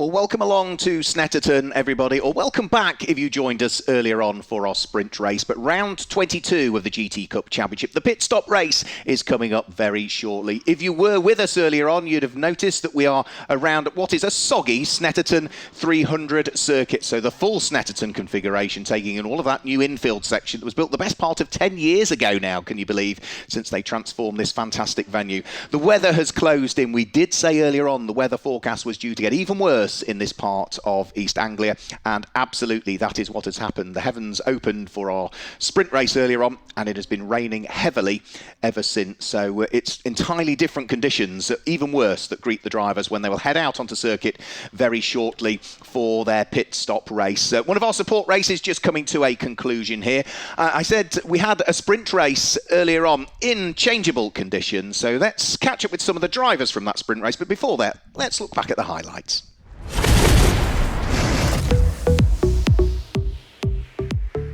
Well, welcome along to Snetterton, everybody, or welcome back if you joined us earlier on for our sprint race. But round 22 of the GT Cup Championship, the pit stop race, is coming up very shortly. If you were with us earlier on, you'd have noticed that we are around what is a soggy Snetterton 300 circuit. So the full Snetterton configuration, taking in all of that new infield section that was built the best part of 10 years ago now, can you believe, since they transformed this fantastic venue. The weather has closed in. We did say earlier on the weather forecast was due to get even worse in this part of East Anglia, and absolutely that is what has happened. The heavens opened for our sprint race earlier on, and it has been raining heavily ever since. So it's entirely different conditions, even worse, that greet the drivers when they will head out onto circuit very shortly for their pit stop race. One of our support races just coming to a conclusion here. I said we had a sprint race earlier on in changeable conditions, so let's catch up with some of the drivers from that sprint race. But before that, let's look back at the highlights.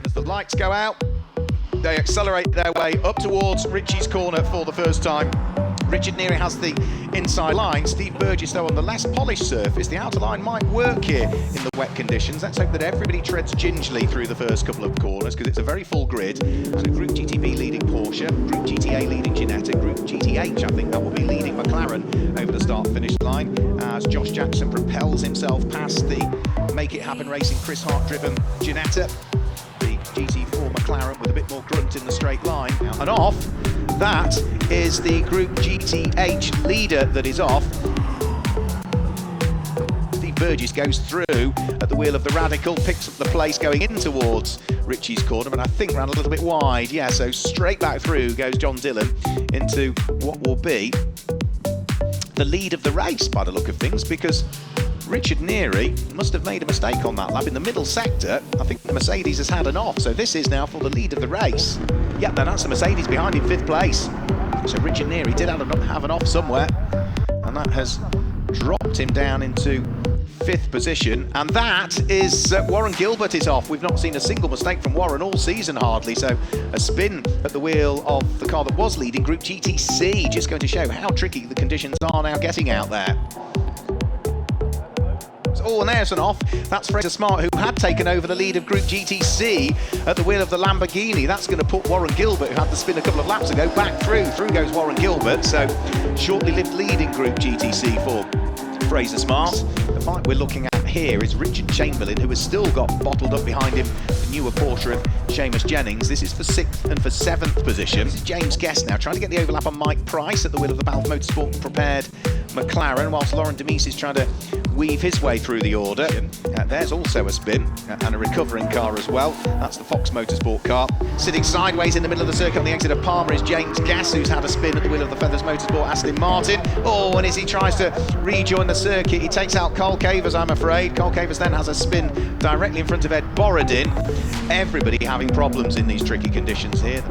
As the lights go out, they accelerate their way up towards Richie's corner for the first time. Richard Neary has the inside line. Steve Burgess, though, on the less polished surface. The outer line might work here in the wet conditions. Let's hope that everybody treads gingerly through the first couple of corners, because it's a very full grid. And a Group GTB leading Porsche, Group GTA leading Ginetta, Group GTH, I think that will be leading McLaren over the start-finish line, as Josh Jackson propels himself past the Make It Happen Racing Chris Hart-driven Ginetta. The GT4 McLaren with a bit more grunt in the straight line. And off, that is the Group GTH leader that is off. Steve Burgess goes through at the wheel of the Radical, picks up the place going in towards Richie's corner, but I think ran a little bit wide. Yeah, so straight back through goes John Dillon into what will be the lead of the race by the look of things, because Richard Neary must have made a mistake on that lap. In the middle sector, I think the Mercedes has had an off, so this is now for the lead of the race. Yep, now that's the Mercedes behind in 5th place. So Richard Neary did have an off somewhere, and that has dropped him down into 5th position. And that is Warren Gilbert is off. We've not seen a single mistake from Warren all season hardly, so a spin at the wheel of the car that was leading, Group GTC, just going to show how tricky the conditions are now getting out there. Oh, and there's an off. That's Fraser Smart, who had taken over the lead of Group GTC at the wheel of the Lamborghini. That's going to put Warren Gilbert, who had the spin a couple of laps ago, back through. Through goes Warren Gilbert. So shortly lived lead in Group GTC for Fraser Smart. The fight we're looking at here is Richard Chamberlain, who has still got bottled up behind him the newer Porsche of Seamus Jennings. This is for 6th and for 7th position. This is James Guest now trying to get the overlap on Mike Price at the wheel of the Balf Motorsport prepared McLaren, whilst Lauren Demise is trying to weave his way through the order. There's also a spin and a recovering car as well. That's the Fox Motorsport car. Sitting sideways in the middle of the circuit on the exit of Palmer is James Gass, who's had a spin at the wheel of the Feathers Motorsport Aston Martin. Oh, and as he tries to rejoin the circuit, he takes out Carl Cavers, I'm afraid. Carl Cavers then has a spin directly in front of Ed Borodin. Everybody having problems in these tricky conditions here.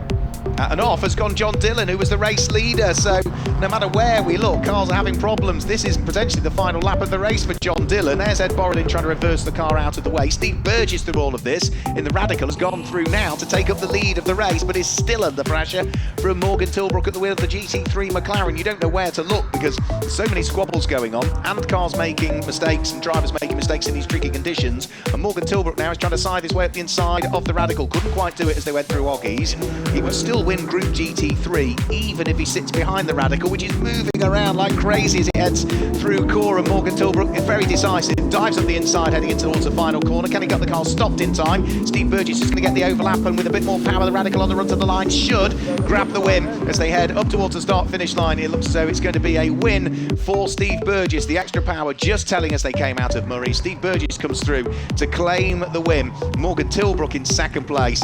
And off has gone John Dillon, who was the race leader. So no matter where we look, cars are having problems. This is potentially the final lap of the race for John Dillon. There's Ed Borodin trying to reverse the car out of the way. Steve Burgess, through all of this in the Radical, has gone through now to take up the lead of the race, but is still under pressure from Morgan Tilbrook at the wheel of the GT3 McLaren. You don't know where to look because there's so many squabbles going on, and cars making mistakes and drivers making mistakes in these tricky conditions. And Morgan Tilbrook now is trying to side his way up the inside of the Radical. Couldn't quite do it as they went through Oggies. He would still win Group GT3 even if he sits behind the Radical, which is moving around like crazy as it heads through Cora. Morgan Tilbrook is very decisive, dives up the inside heading in towards the final corner. Can he get the car stopped in time? Steve Burgess is going to get the overlap, and with a bit more power the Radical on the run to the line should grab the win as they head up towards the start finish line. It looks as though it's going to be a win for Steve Burgess. The extra power just telling us they came out of Murray. Steve Burgess comes through to claim the win. Morgan Tilbrook in 2nd place,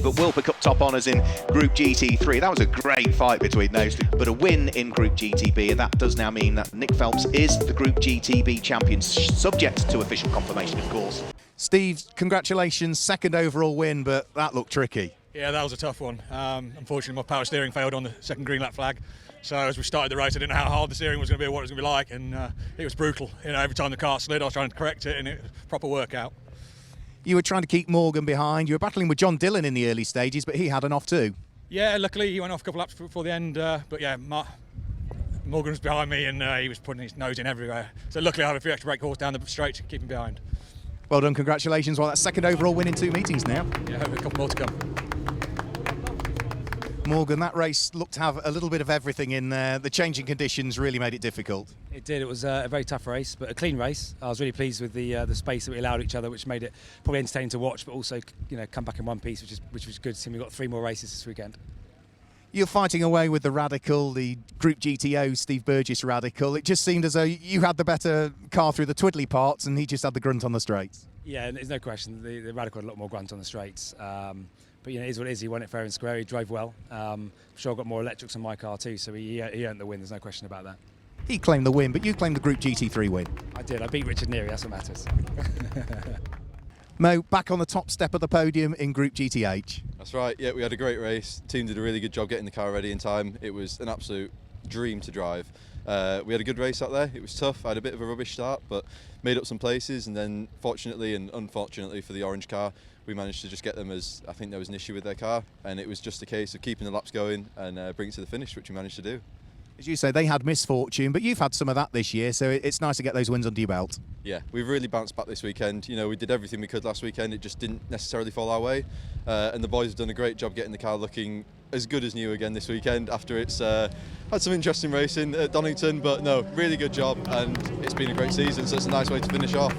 but will pick up top honours in Group GT3. That was a great fight between those two, but a win in Group GTB, and that does now mean that Nick Phelps is the Group GTB champion, subject to official confirmation, of course. Steve, congratulations, 2nd overall win, but that looked tricky. Yeah, that was a tough one. Unfortunately, my power steering failed on the 2nd green lap flag. So as we started the race, I didn't know how hard the steering was going to be or what it was going to be like, and it was brutal. You know, every time the car slid, I was trying to correct it, and it was a proper workout. You were trying to keep Morgan behind. You were battling with John Dillon in the early stages, but he had an off too. Yeah, luckily he went off a couple laps before the end, but yeah, Morgan was behind me and he was putting his nose in everywhere. So luckily I had a few extra brake horse down the straight to keep him behind. Well done, congratulations. Well, that's second overall win in 2 meetings now. Yeah, hopefully a couple more to come. Morgan, that race looked to have a little bit of everything in there. The changing conditions really made it difficult. It did. It was a very tough race, but a clean race. I was really pleased with the space that we allowed each other, which made it probably entertaining to watch, but also come back in one piece, which was good. So we've got 3 more races this weekend. You're fighting away with the Radical, the Group GTO, Steve Burgess Radical. It just seemed as though you had the better car through the twiddly parts and he just had the grunt on the straights. Yeah, there's no question. The Radical had a lot more grunt on the straights. But it is what it is. He won it fair and square. He drove well. I'm sure I got more electrics on my car too, so he earned the win. There's no question about that. He claimed the win, but you claimed the Group GT3 win. I did. I beat Richard Neary. That's what matters. Mo, back on the top step of the podium in Group GTH. That's right, yeah, we had a great race. Team did a really good job getting the car ready in time. It was an absolute dream to drive. We had a good race out there. It was tough. I had a bit of a rubbish start, but made up some places, and then fortunately and unfortunately for the orange car, we managed to just get them, as I think there was an issue with their car, and it was just a case of keeping the laps going and bring it to the finish, which we managed to do. As you say, they had misfortune, but you've had some of that this year, so it's nice to get those wins under your belt. Yeah, we've really bounced back this weekend. We did everything we could last weekend. It just didn't necessarily fall our way, and the boys have done a great job getting the car looking as good as new again this weekend after it's had some interesting racing at Donington, but no, really good job, and it's been a great season, so it's a nice way to finish off.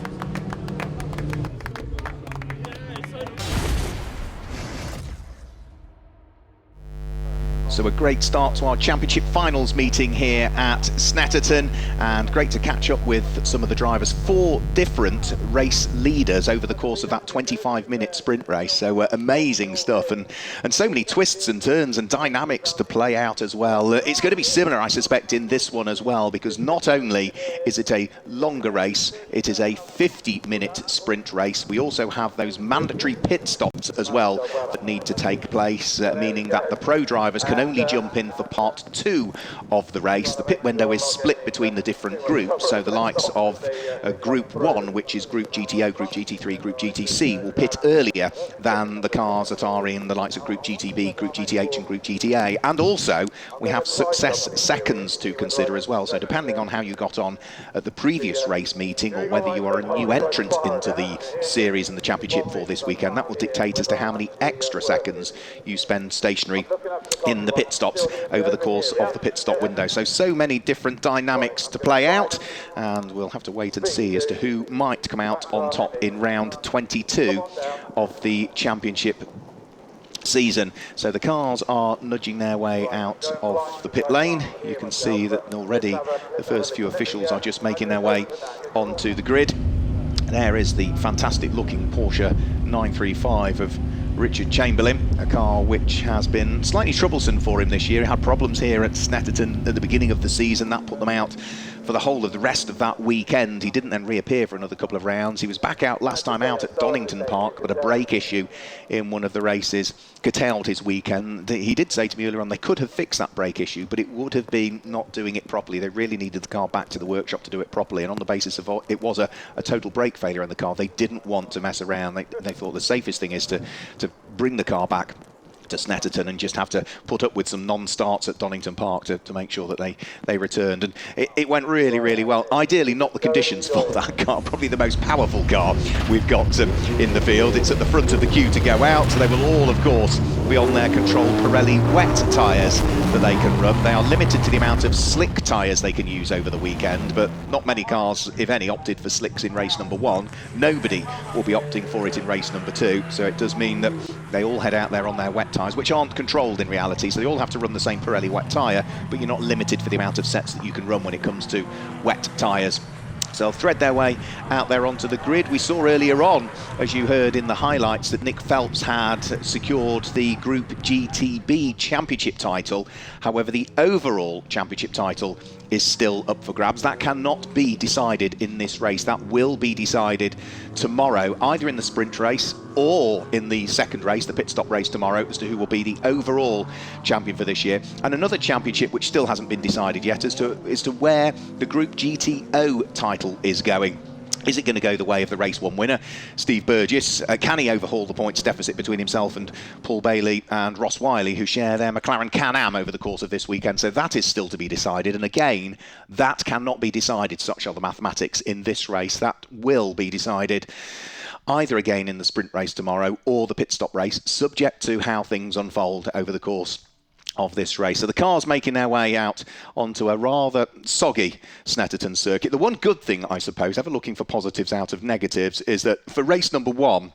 So a great start to our championship finals meeting here at Snetterton, and great to catch up with some of the drivers. 4 different race leaders over the course of that 25-minute sprint race. So amazing stuff, and so many twists and turns and dynamics to play out as well. It's going to be similar, I suspect, in this one as well, because not only is it a longer race, it is a 50-minute sprint race. We also have those mandatory pit stops as well that need to take place, meaning that the pro drivers can only jump in for part 2 of the race. The pit window is split between the different groups, so the likes of Group 1, which is Group GTO, Group GT3, Group GTC, will pit earlier than the cars that are in the likes of Group GTB, Group GTH and Group GTA. And also, we have success seconds to consider as well, so depending on how you got on at the previous race meeting, or whether you are a new entrant into the series and the championship for this weekend, that will dictate as to how many extra seconds you spend stationary in the pit stops over the course of the pit stop window. So many different dynamics to play out, and we'll have to wait and see as to who might come out on top in round 22 of the championship season. So the cars are nudging their way out of the pit lane. You can see that already the first few officials are just making their way onto the grid. There is the fantastic looking Porsche 935 of Richard Chamberlain, a car which has been slightly troublesome for him this year. He had problems here at Snetterton at the beginning of the season. That put them out for the whole of the rest of that weekend. He didn't then reappear for another couple of rounds. He was back out last time out at Donington Park, but a brake issue in one of the races curtailed his weekend. He did say to me earlier on they could have fixed that brake issue, but it would have been not doing it properly. They really needed the car back to the workshop to do it properly, and on the basis of it was a total brake failure in the car, they didn't want to mess around. They thought the safest thing is to bring the car back to Snetterton and just have to put up with some non-starts at Donington Park to make sure that they returned. And it went really, really well. Ideally, not the conditions for that car. Probably the most powerful car we've got in the field. It's at the front of the queue to go out. So they will all, of course, be on their controlled Pirelli wet tyres that they can rub. They are limited to the amount of slick tyres they can use over the weekend, but not many cars, if any, opted for slicks in race number 1. Nobody will be opting for it in race number 2. So it does mean that they all head out there on their wet tyres, which aren't controlled in reality, so they all have to run the same Pirelli wet tyre, but you're not limited for the amount of sets that you can run when it comes to wet tyres. So they'll thread their way out there onto the grid. We saw earlier on, as you heard in the highlights, that Nick Phelps had secured the Group GTB championship title. However, the overall championship title is still up for grabs. That cannot be decided in this race. That will be decided tomorrow, either in the sprint race or in the second race, the pit stop race tomorrow, as to who will be the overall champion for this year. And another championship which still hasn't been decided yet as to where the Group GTO title is going. Is it going to go the way of the race one winner, Steve Burgess? Can he overhaul the points deficit between himself and Paul Bailey and Ross Wiley, who share their McLaren Can-Am over the course of this weekend? So that is still to be decided. And again, that cannot be decided, such are the mathematics in this race. That will be decided either again in the sprint race tomorrow or the pit stop race, subject to how things unfold over the course of this race. So the cars making their way out onto a rather soggy Snetterton circuit. The one good thing, I suppose, ever looking for positives out of negatives, is that for race number 1,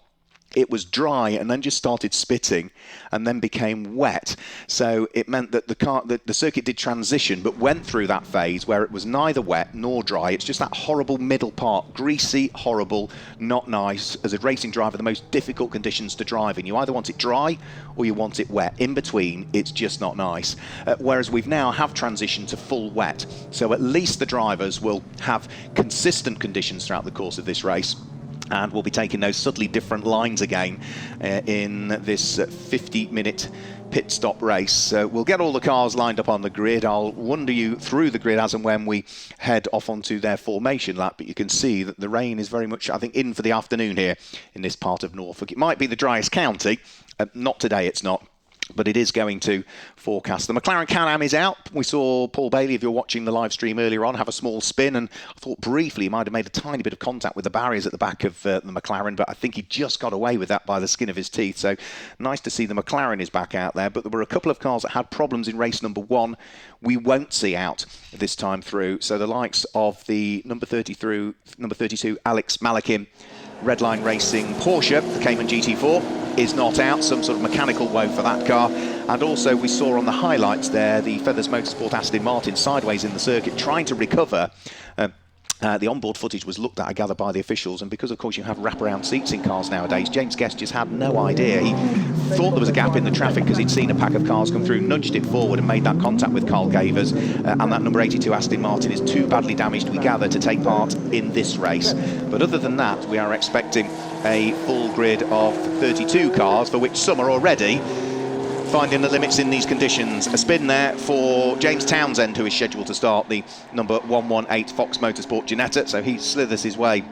it was dry and then just started spitting and then became wet. So it meant that the circuit did transition but went through that phase where it was neither wet nor dry. It's just that horrible middle part, greasy, horrible, not nice. As a racing driver, the most difficult conditions to drive in. You either want it dry or you want it wet. In between, it's just not nice. Whereas we've now have transitioned to full wet. So at least the drivers will have consistent conditions throughout the course of this race. And we'll be taking those subtly different lines again in this 50-minute pit stop race. We'll get all the cars lined up on the grid. I'll wander you through the grid as and when we head off onto their formation lap. But you can see that the rain is very much, I think, in for the afternoon here in this part of Norfolk. It might be the driest county. Not today, it's not. But it is going to forecast. The McLaren Can-Am is out. We saw Paul Bailey, if you're watching the live stream earlier on, have a small spin, and I thought briefly he might have made a tiny bit of contact with the barriers at the back of the McLaren, but I think he just got away with that by the skin of his teeth. So nice to see the McLaren is back out there. But there were a couple of cars that had problems in race number 1 we won't see out this time through. So the likes of the number 30 through number 32, Alex Malakin, Redline Racing Porsche, the Cayman GT4, is not out. Some sort of mechanical woe for that car. And also we saw on the highlights there the Feathers Motorsport Aston Martin sideways in the circuit trying to recover. The onboard footage was looked at, I gather, by the officials, and because, of course, you have wraparound seats in cars nowadays, James Guest just had no idea. He thought there was a gap in the traffic because he'd seen a pack of cars come through, nudged it forward and made that contact with Carl Gavers, and that number 82 Aston Martin is too badly damaged, we gather, to take part in this race. But other than that, we are expecting a full grid of 32 cars, for which some are already finding the limits in these conditions. A spin there for James Townsend, who is scheduled to start the number 118 Fox Motorsport Ginetta. So he slithers his way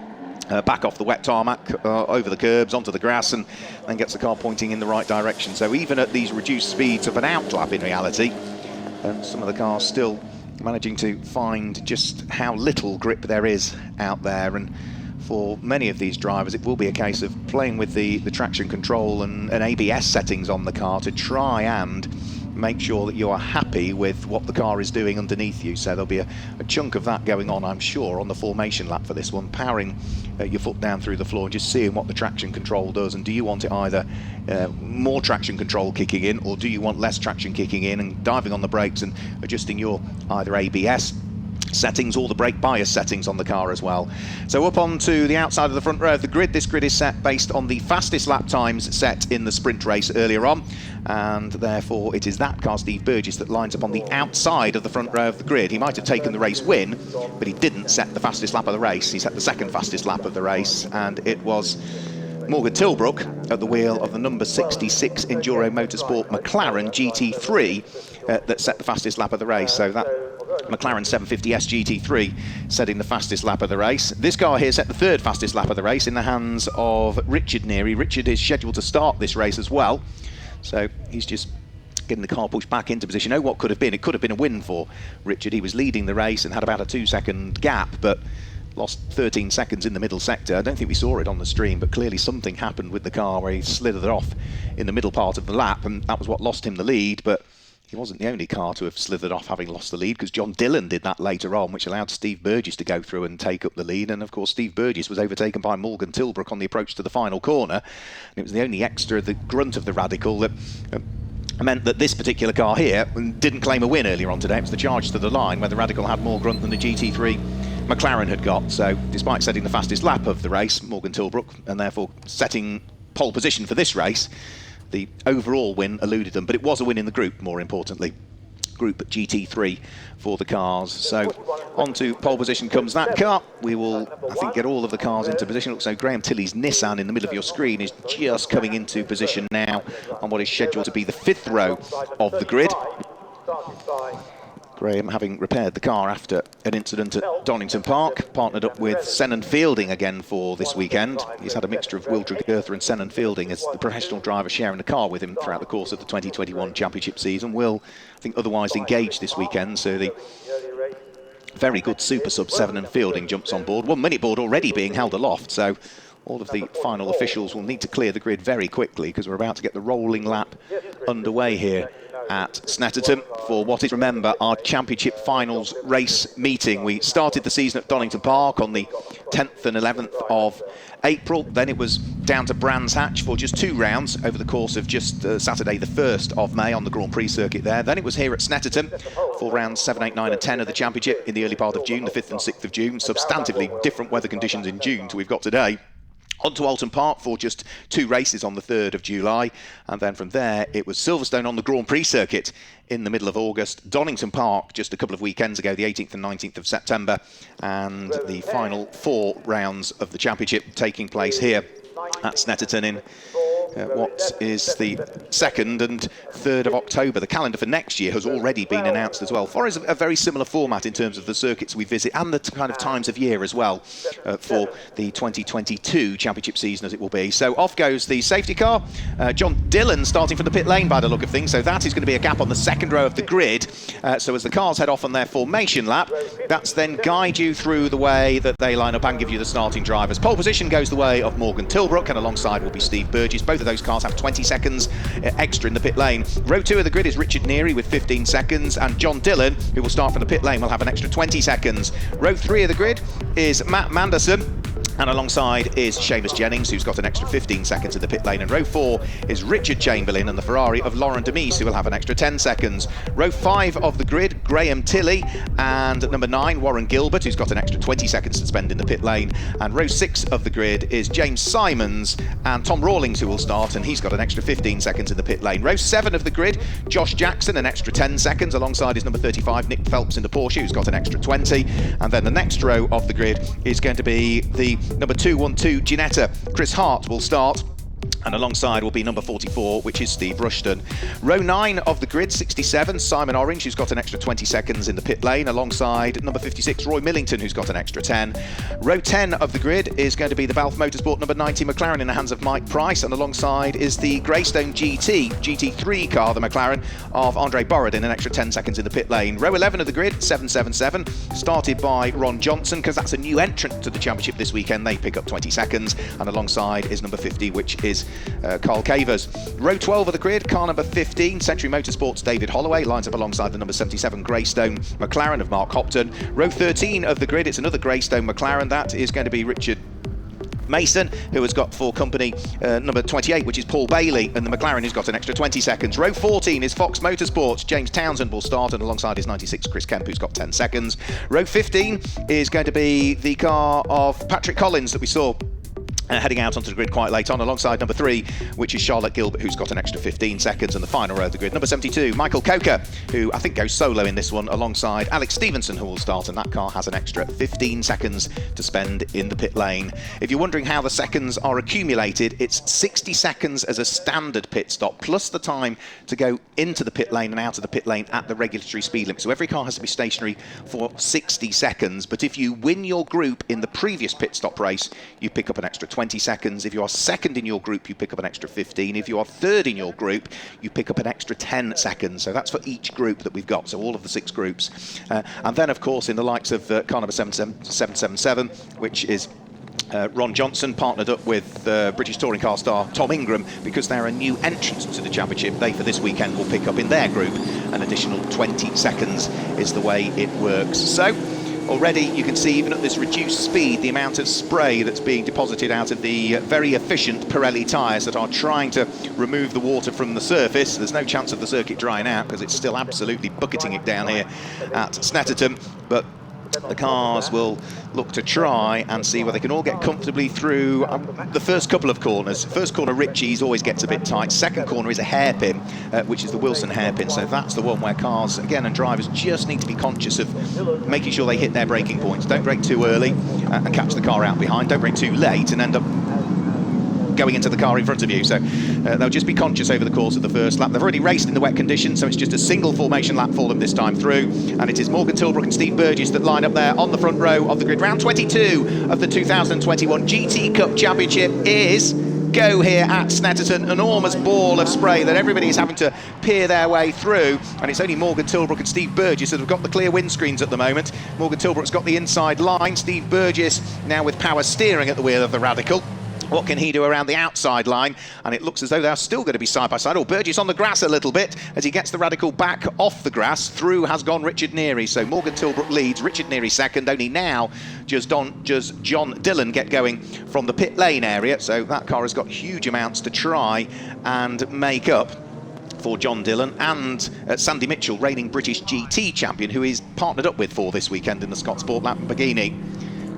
back off the wet tarmac, over the curbs, onto the grass, and then gets the car pointing in the right direction. So even at these reduced speeds of an outlap in reality, some of the cars still managing to find just how little grip there is out there. And for many of these drivers, it will be a case of playing with the traction control and ABS settings on the car to try and make sure that you are happy with what the car is doing underneath you. So there'll be a chunk of that going on, I'm sure, on the formation lap for this one, powering your foot down through the floor and just seeing what the traction control does. And do you want it either more traction control kicking in, or do you want less traction kicking in and diving on the brakes and adjusting your either ABS settings or the brake bias settings on the car as well. So up onto the outside of the front row of the grid. This grid is set based on the fastest lap times set in the sprint race earlier on, and therefore it is that car, Steve Burgess, that lines up on the outside of the front row of the grid. He might have taken the race win, but he didn't set the fastest lap of the race. He set the second fastest lap of the race, and it was Morgan Tilbrook at the wheel of the number 66 Enduro Motorsport McLaren GT3 that set the fastest lap of the race. So that McLaren 750S GT3 setting the fastest lap of the race. This car here set the third fastest lap of the race in the hands of Richard Neary. Richard is scheduled to start this race as well, so he's just getting the car pushed back into position. Oh, what could have been? It could have been a win for Richard. He was leading the race and had about a 2-second gap, but lost 13 seconds in the middle sector. I don't think we saw it on the stream, but clearly something happened with the car where he slithered off in the middle part of the lap, and that was what lost him the lead. But he wasn't the only car to have slithered off having lost the lead, because John Dillon did that later on, which allowed Steve Burgess to go through and take up the lead. And of course Steve Burgess was overtaken by Morgan Tilbrook on the approach to the final corner, and it was the only extra, the grunt of the Radical, that meant that this particular car here didn't claim a win earlier on today. It was the charge to the line where the Radical had more grunt than the GT3 McLaren had got. So despite setting the fastest lap of the race, Morgan Tilbrook, and therefore setting pole position for this race, the overall win eluded them. But it was a win in the group, more importantly. Group GT3 for the cars. So onto pole position comes that car. We will, I think, get all of the cars into position. Looks like Graham Tilley's Nissan in the middle of your screen is just coming into position now on what is scheduled to be the 5th row of the grid. Graham, having repaired the car after an incident at Donington Park, partnered up with Sennan Fielding again for this weekend. He's had a mixture of Wildred Gertha and Sennan Fielding as the professional driver sharing the car with him throughout the course of the 2021 championship season. Will, I think, otherwise engaged this weekend, so the very good super sub Sennan Fielding jumps on board. 1 minute board already being held aloft, so all of the final officials will need to clear the grid very quickly because we're about to get the rolling lap underway here at Snetterton for what is, remember, our championship finals race meeting. We started the season at Donington Park on the 10th and 11th of April. Then it was down to Brands Hatch for just 2 rounds over the course of just Saturday the 1st of May on the Grand Prix circuit there. Then it was here at Snetterton for rounds 7, 8, 9 and 10 of the championship in the early part of June, the 5th and 6th of June. Substantively different weather conditions in June to we've got today. On to Alton Park for just 2 races on the 3rd of July, and then from there it was Silverstone on the Grand Prix circuit in the middle of August, Donington Park just a couple of weekends ago, the 18th and 19th of September, and the final 4 rounds of the championship taking place here at Snetterton in what is the 2nd and 3rd of October. The calendar for next year has already been announced as well. Follows a very similar format in terms of the circuits we visit and the kind of times of year as well for the 2022 championship season as it will be. So off goes the safety car. John Dillon starting from the pit lane by the look of things. So that is going to be a gap on the 2nd row of the grid. So as the cars head off on their formation lap, that's then guide you through the way that they line up and give you the starting drivers. Pole position goes the way of Morgan Tilbrook, and alongside will be Steve Burgess. Both of those cars have 20 seconds extra in the pit lane. Row 2 of the grid is Richard Neary with 15 seconds, and John Dillon, who will start from the pit lane, will have an extra 20 seconds. Row 3 of the grid is Matt Manderson, and alongside is Seamus Jennings, who's got an extra 15 seconds in the pit lane. And row 4 is Richard Chamberlain and the Ferrari of Laurent Demise, who will have an extra 10 seconds. Row 5 of the grid, Graham Tilley, and number 9, Warren Gilbert, who's got an extra 20 seconds to spend in the pit lane. And row 6 of the grid is James Simons and Tom Rawlings, who will start, and he's got an extra 15 seconds in the pit lane. Row 7 of the grid, Josh Jackson, an extra 10 seconds, alongside his number 35, Nick Phelps in the Porsche, who's got an extra 20. And then the next row of the grid is going to be the number 212 Ginetta. Chris Hart will start, and alongside will be number 44, which is Steve Rushton. Row 9 of the grid, 67, Simon Orange, who's got an extra 20 seconds in the pit lane, alongside number 56, Roy Millington, who's got an extra 10. Row 10 of the grid is going to be the Balfe Motorsport number 90 McLaren in the hands of Mike Price, and alongside is the Greystone GT3 car, the McLaren of Andre Borodin, an extra 10 seconds in the pit lane. Row 11 of the grid, 777, started by Ron Johnson, because that's a new entrant to the championship this weekend. They pick up 20 seconds, and alongside is number 50, which is Carl Cavers. Row 12 of the grid, car number 15, Century Motorsports David Holloway, lines up alongside the number 77 Greystone McLaren of Mark Hopton. Row 13 of the grid, it's another Greystone McLaren, that is going to be Richard Mason, who has got for company number 28, which is Paul Bailey, and the McLaren who's got an extra 20 seconds. Row 14 is Fox Motorsports. James Townsend will start, and alongside his 96 Chris Kemp, who's got 10 seconds. Row 15 is going to be the car of Patrick Collins that we saw heading out onto the grid quite late on, alongside number 3, which is Charlotte Gilbert, who's got an extra 15 seconds. And the final row of the grid, number 72, Michael Coker, who I think goes solo in this one, alongside Alex Stevenson, who will start, and that car has an extra 15 seconds to spend in the pit lane. If you're wondering how the seconds are accumulated, it's 60 seconds as a standard pit stop, plus the time to go into the pit lane and out of the pit lane at the regulatory speed limit. So every car has to be stationary for 60 seconds, but if you win your group in the previous pit stop race, you pick up an extra 20 seconds. If you are second in your group, you pick up an extra 15. If you are third in your group, you pick up an extra 10 seconds. So that's for each group that we've got, so all of the 6 groups. And then, of course, in the likes of car number 777, which is Ron Johnson, partnered up with British touring car star Tom Ingram, because they're a new entrant to the championship. They, for this weekend, will pick up in their group an additional 20 seconds is the way it works. So already you can see, even at this reduced speed, the amount of spray that's being deposited out of the very efficient Pirelli tyres that are trying to remove the water from the surface. There's no chance of the circuit drying out because it's still absolutely bucketing it down here at Snetterton, but the cars will look to try and see where they can all get comfortably through the first couple of corners. First corner, Ritchie's, always gets a bit tight. Second corner is a hairpin, which is the Wilson hairpin. So that's the one where cars, again, and drivers just need to be conscious of making sure they hit their braking points. Don't brake too early and catch the car out behind. Don't brake too late and end up going into the car in front of you. So they'll just be conscious over the course of the first lap. They've already raced in the wet conditions, so it's just a single formation lap for them this time through. And it is Morgan Tilbrook and Steve Burgess that line up there on the front row of the grid. Round 22 of the 2021 GT Cup Championship is go here at Snetterton. Enormous ball of spray that everybody is having to peer their way through, and it's only Morgan Tilbrook and Steve Burgess that have got the clear windscreens at the moment. Morgan Tilbrook's got the inside line. Steve Burgess now with power steering at the wheel of the Radical. What can he do around the outside line? And it looks as though they're still going to be side by side. Oh, Burgess on the grass a little bit as he gets the Radical back off the grass. Through has gone Richard Neary. So Morgan Tilbrook leads, Richard Neary second. Only now does John Dillon get going from the pit lane area. So that car has got huge amounts to try and make up for John Dillon and Sandy Mitchell, reigning British GT champion, who he's partnered up with for this weekend in the Scott Sport Lamborghini.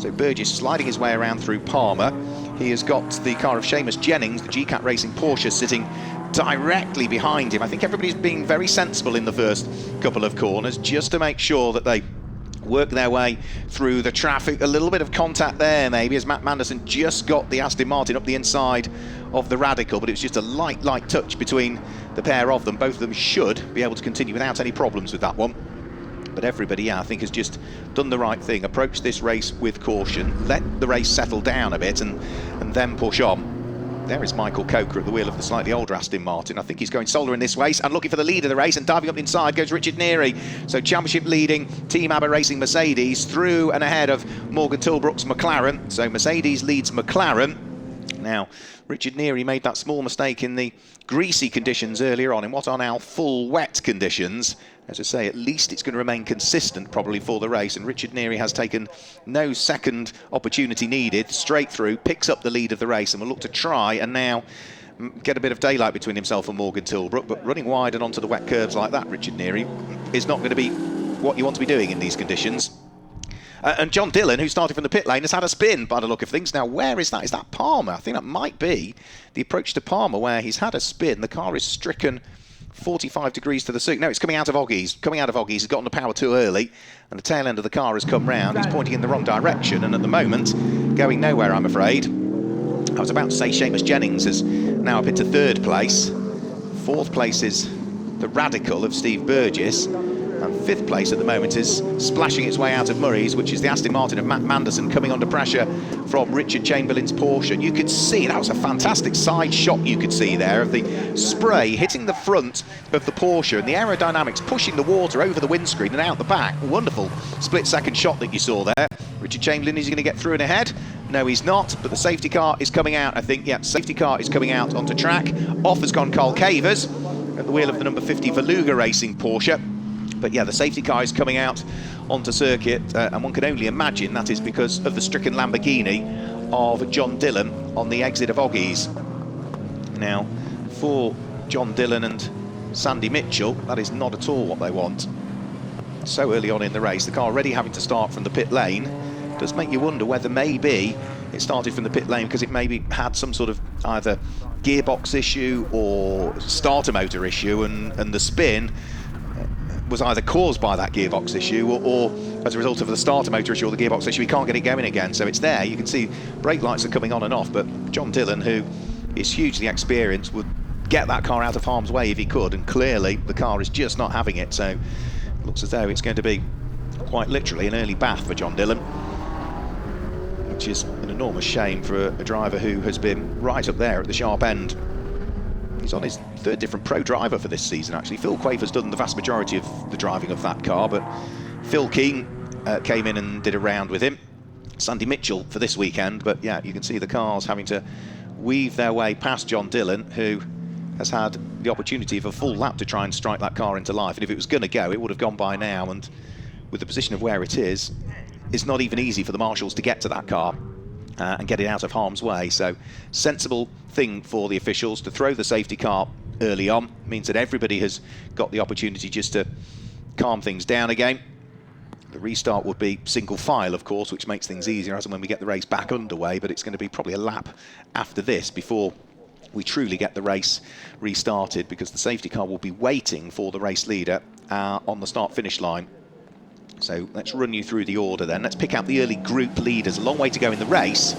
So Burgess sliding his way around through Palmer. He has got the car of Seamus Jennings, the GCAT Racing Porsche, sitting directly behind him. I think everybody's being very sensible in the first couple of corners just to make sure that they work their way through the traffic. A little bit of contact there maybe as Matt Manderson just got the Aston Martin up the inside of the Radical, but it was just a light touch between the pair of them. Both of them should be able to continue without any problems with that one. But everybody, I think, has just done the right thing, approached this race with caution, let the race settle down a bit and then push on. There is Michael Coker at the wheel of the slightly older Aston Martin. I think he's going solar in this race and looking for the lead of the race, and diving up the inside goes Richard Neary. So championship leading Team ABBA Racing Mercedes through and ahead of Morgan Tilbrook's McLaren. So Mercedes leads McLaren. Now, Richard Neary made that small mistake in the greasy conditions earlier on in what are now full wet conditions. As I say, at least it's going to remain consistent probably for the race, and Richard Neary has taken no second opportunity needed, straight through, picks up the lead of the race and will look to try and now get a bit of daylight between himself and Morgan Tilbrook. But running wide and onto the wet curbs like that, Richard Neary, is not going to be what you want to be doing in these conditions. And John Dillon, who started from the pit lane, has had a spin by the look of things. Now, where is that? Is that Palmer? I think that might be the approach to Palmer, where he's had a spin. The car is stricken 45 degrees to the soup. No, it's coming out of Oggies. He's got on the power too early, and the tail end of the car has come round. He's pointing in the wrong direction, and at the moment, going nowhere, I'm afraid. I was about to say Seamus Jennings is now up into third place. Fourth place is the Radical of Steve Burgess. And fifth place at the moment is splashing its way out of Murray's, which is the Aston Martin of Matt Manderson, coming under pressure from Richard Chamberlain's Porsche. You could see, that was a fantastic side shot you could see there of the spray hitting the front of the Porsche and the aerodynamics pushing the water over the windscreen and out the back. Wonderful split-second shot that you saw there. Richard Chamberlain, is he going to get through and ahead? No, he's not, but the safety car is coming out, I think. Yeah, safety car is coming out onto track. Off has gone Carl Cavers at the wheel of the number 50 Veluga Racing Porsche. But yeah, the safety car is coming out onto circuit, and one can only imagine that is because of the stricken Lamborghini of John Dillon on the exit of Oggies. Now, for John Dillon and Sandy Mitchell, that is not at all what they want. So early on in the race, the car already having to start from the pit lane does make you wonder whether maybe it started from the pit lane because it maybe had some sort of either gearbox issue or starter motor issue, and the spin was either caused by that gearbox issue or as a result of the starter motor issue or the gearbox issue. He can't get it going again, so it's there. You can see brake lights are coming on and off, but John Dillon, who is hugely experienced, would get that car out of harm's way if he could, and clearly the car is just not having it, so it looks as though it's going to be quite literally an early bath for John Dillon, which is an enormous shame for a driver who has been right up there at the sharp end. He's on his third different pro driver for this season, actually. Phil Quaver's done the vast majority of the driving of that car, but Phil Keane came in and did a round with him. Sandy Mitchell for this weekend, but yeah, you can see the cars having to weave their way past John Dillon, who has had the opportunity of a full lap to try and strike that car into life, and if it was going to go, it would have gone by now, and with the position of where it is, it's not even easy for the marshals to get to that car and get it out of harm's way. So sensible thing for the officials to throw the safety car early on. Means that everybody has got the opportunity just to calm things down again. The restart would be single file, of course, which makes things easier as and when we get the race back underway, but it's going to be probably a lap after this before we truly get the race restarted, because the safety car will be waiting for the race leader on the start-finish line. So let's run you through the order then. Let's pick out the early group leaders. A long way to go in the race,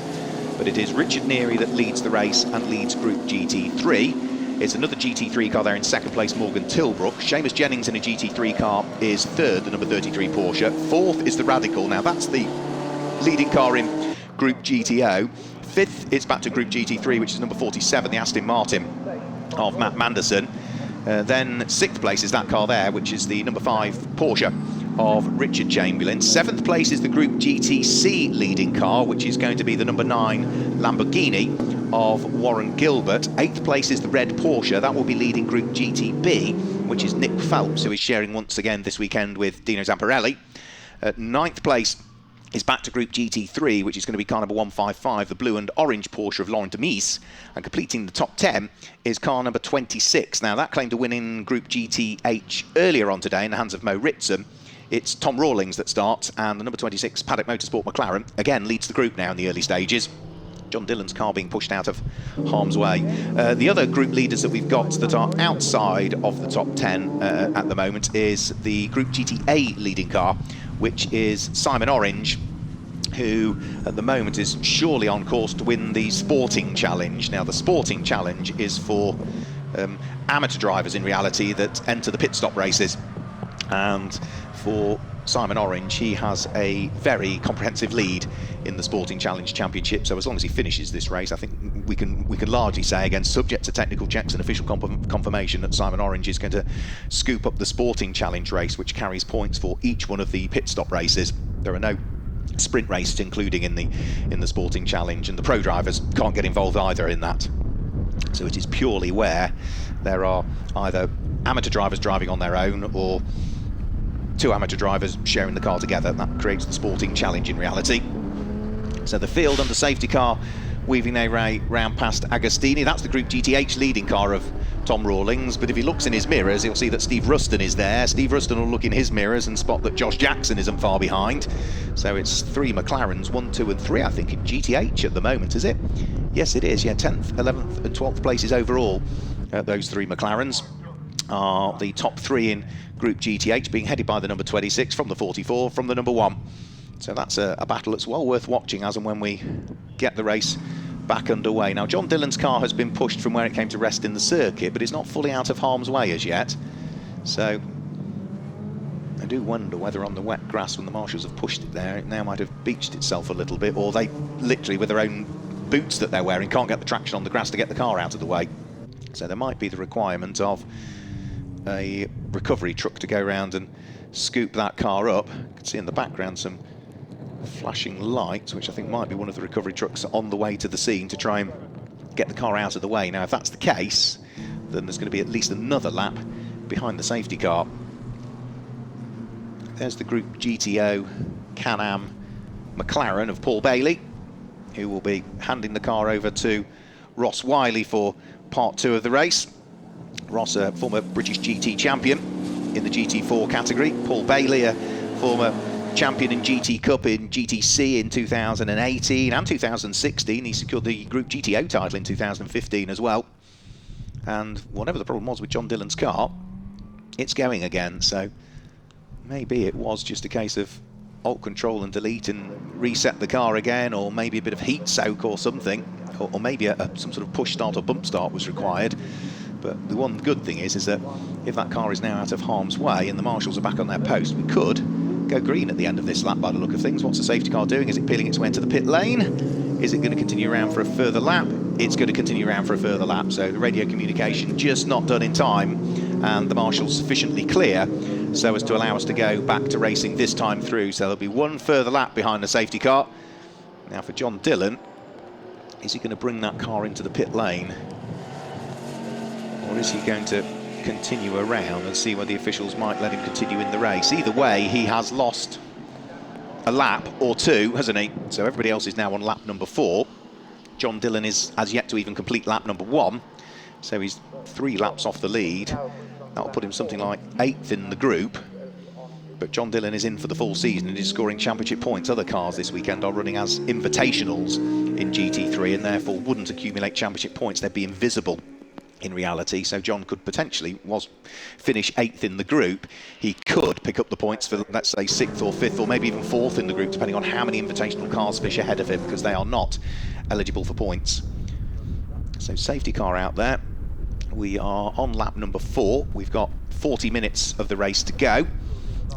but it is Richard Neary that leads the race and leads Group GT3. It's another GT3 car there in second place, Morgan Tilbrook. Seamus Jennings in a GT3 car is third, the number 33 Porsche. Fourth is the Radical. Now that's the leading car in Group GTO. Fifth, it's back to Group GT3, which is number 47, the Aston Martin of Matt Manderson. Then sixth place is that car there, which is the number 5 Porsche of Richard Chamberlain. Seventh place is the Group GTC leading car, which is going to be the number 9 Lamborghini of Warren Gilbert. Eighth place is the red Porsche. That will be leading Group GTB, which is Nick Phelps, who is sharing once again this weekend with Dino Zamparelli. Ninth place is back to Group GT3, which is going to be car number 155, the blue and orange Porsche of Laurent Demise. And completing the top 10 is car number 26. Now, that claimed to win in Group GTH earlier on today in the hands of Mo Ritson. It's Tom Rawlings that starts, and the number 26 Paddock Motorsport McLaren, again, leads the group now in the early stages. John Dillon's car being pushed out of harm's way. The other group leaders that we've got that are outside of the top 10 at the moment is the Group GTA leading car, which is Simon Orange, who at the moment is surely on course to win the Sporting Challenge. Now, the Sporting Challenge is for amateur drivers in reality that enter the pit stop races. And for Simon Orange, he has a very comprehensive lead in the Sporting Challenge Championship. So as long as he finishes this race, I think we can largely say, again, subject to technical checks and official confirmation, that Simon Orange is going to scoop up the Sporting Challenge race, which carries points for each one of the pit stop races. There are no sprint races including in the Sporting Challenge, and the pro drivers can't get involved either in that. So it is purely where there are either amateur drivers driving on their own or two amateur drivers sharing the car together. That creates the Sporting Challenge in reality. So the field under safety car weaving their way round past Agostini. That's the Group GTH leading car of Tom Rawlings, but if he looks in his mirrors, he'll see that Steve Ruston is there. Steve Ruston will look in his mirrors and spot that Josh Jackson isn't far behind. So it's 3 McLarens, 1, 2 and 3, I think, in GTH at the moment, is it? Yes, it is, yeah, 10th, 11th and 12th places overall. Those 3 McLarens are the top 3 in Group GTH, being headed by the number 26 from the 44 from the number 1. So that's a battle that's well worth watching as and when we get the race back underway. Now, John Dillon's car has been pushed from where it came to rest in the circuit, but it's not fully out of harm's way as yet. So I do wonder whether on the wet grass, when the marshals have pushed it there, it now might have beached itself a little bit, or they literally, with their own boots that they're wearing, can't get the traction on the grass to get the car out of the way. So there might be the requirement of a recovery truck to go around and scoop that car up. You can see in the background some flashing lights, which I think might be one of the recovery trucks on the way to the scene to try and get the car out of the way. Now, if that's the case, then there's going to be at least another lap behind the safety car. There's the Group GTO Can-Am McLaren of Paul Bailey, who will be handing the car over to Ross Wiley for part 2 of the race. Ross, a former British GT champion in the GT4 category. Paul Bailey, a former champion in GT Cup in GTC in 2018 and 2016. He secured the Group GTO title in 2015 as well. And whatever the problem was with John Dillon's car, it's going again. So maybe it was just a case of alt control and delete and reset the car again, or maybe a bit of heat soak or something, or maybe some sort of push start or bump start was required. But the one good thing is that if that car is now out of harm's way and the marshals are back on their post, we could go green at the end of this lap by the look of things. What's the safety car doing? Is it peeling its way into the pit lane? Is it going to continue around for a further lap? It's going to continue around for a further lap. So the radio communication just not done in time, and the marshals sufficiently clear so as to allow us to go back to racing this time through. So there'll be one further lap behind the safety car. Now for John Dillon, is he going to bring that car into the pit lane? Or is he going to continue around and see whether the officials might let him continue in the race? Either way, he has lost a lap or 2, hasn't he? So everybody else is now on lap number 4. John Dillon has yet to even complete lap number 1. So he's 3 laps off the lead. That'll put him something like 8th in the group. But John Dillon is in for the full season and is scoring championship points. Other cars this weekend are running as invitationals in GT3 and therefore wouldn't accumulate championship points. They'd be invisible in reality. So John could potentially finish 8th in the group. He could pick up the points for, let's say, 6th or 5th or maybe even 4th in the group, depending on how many invitational cars fish ahead of him, because they are not eligible for points. So safety car out there. We are on lap number 4. We've got 40 minutes of the race to go.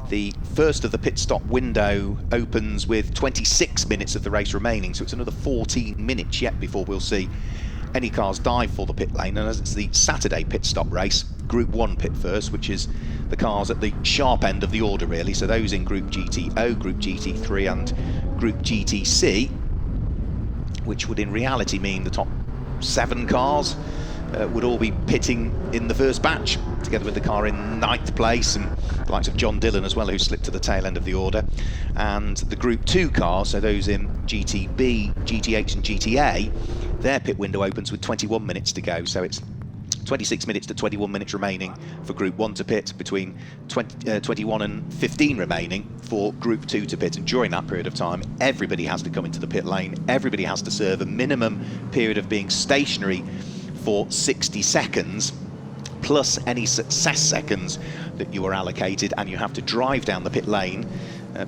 The first of the pit stop window opens with 26 minutes of the race remaining, so it's another 14 minutes yet before we'll see any cars dive for the pit lane. And as it's the Saturday pit stop race, Group 1 pit first, which is the cars at the sharp end of the order really, so those in Group GTO, Group GT3 and Group GTC, which would in reality mean the top 7 cars would all be pitting in the first batch, together with the car in 9th place, and the likes of John Dillon as well, who slipped to the tail end of the order. And the Group 2 cars, so those in GTB, GTH and GTA, their pit window opens with 21 minutes to go, so it's 26 minutes to 21 minutes remaining for Group 1 to pit, between 21 and 15 remaining for Group 2 to pit. And during that period of time, everybody has to come into the pit lane, everybody has to serve a minimum period of being stationary for 60 seconds, plus any success seconds that you are allocated, and you have to drive down the pit lane,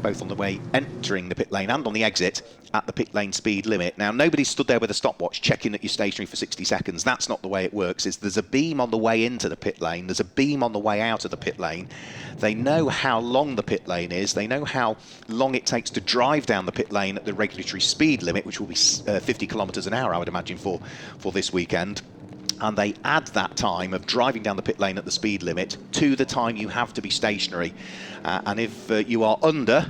both on the way entering the pit lane and on the exit, at the pit lane speed limit. Now, nobody stood there with a stopwatch checking that you're stationary for 60 seconds. That's not the way it works. There's a beam on the way into the pit lane, there's a beam on the way out of the pit lane. They know how long the pit lane is, they know how long it takes to drive down the pit lane at the regulatory speed limit, which will be 50 kilometres an hour, I would imagine, for this weekend. And they add that time of driving down the pit lane at the speed limit to the time you have to be stationary. And if you are under,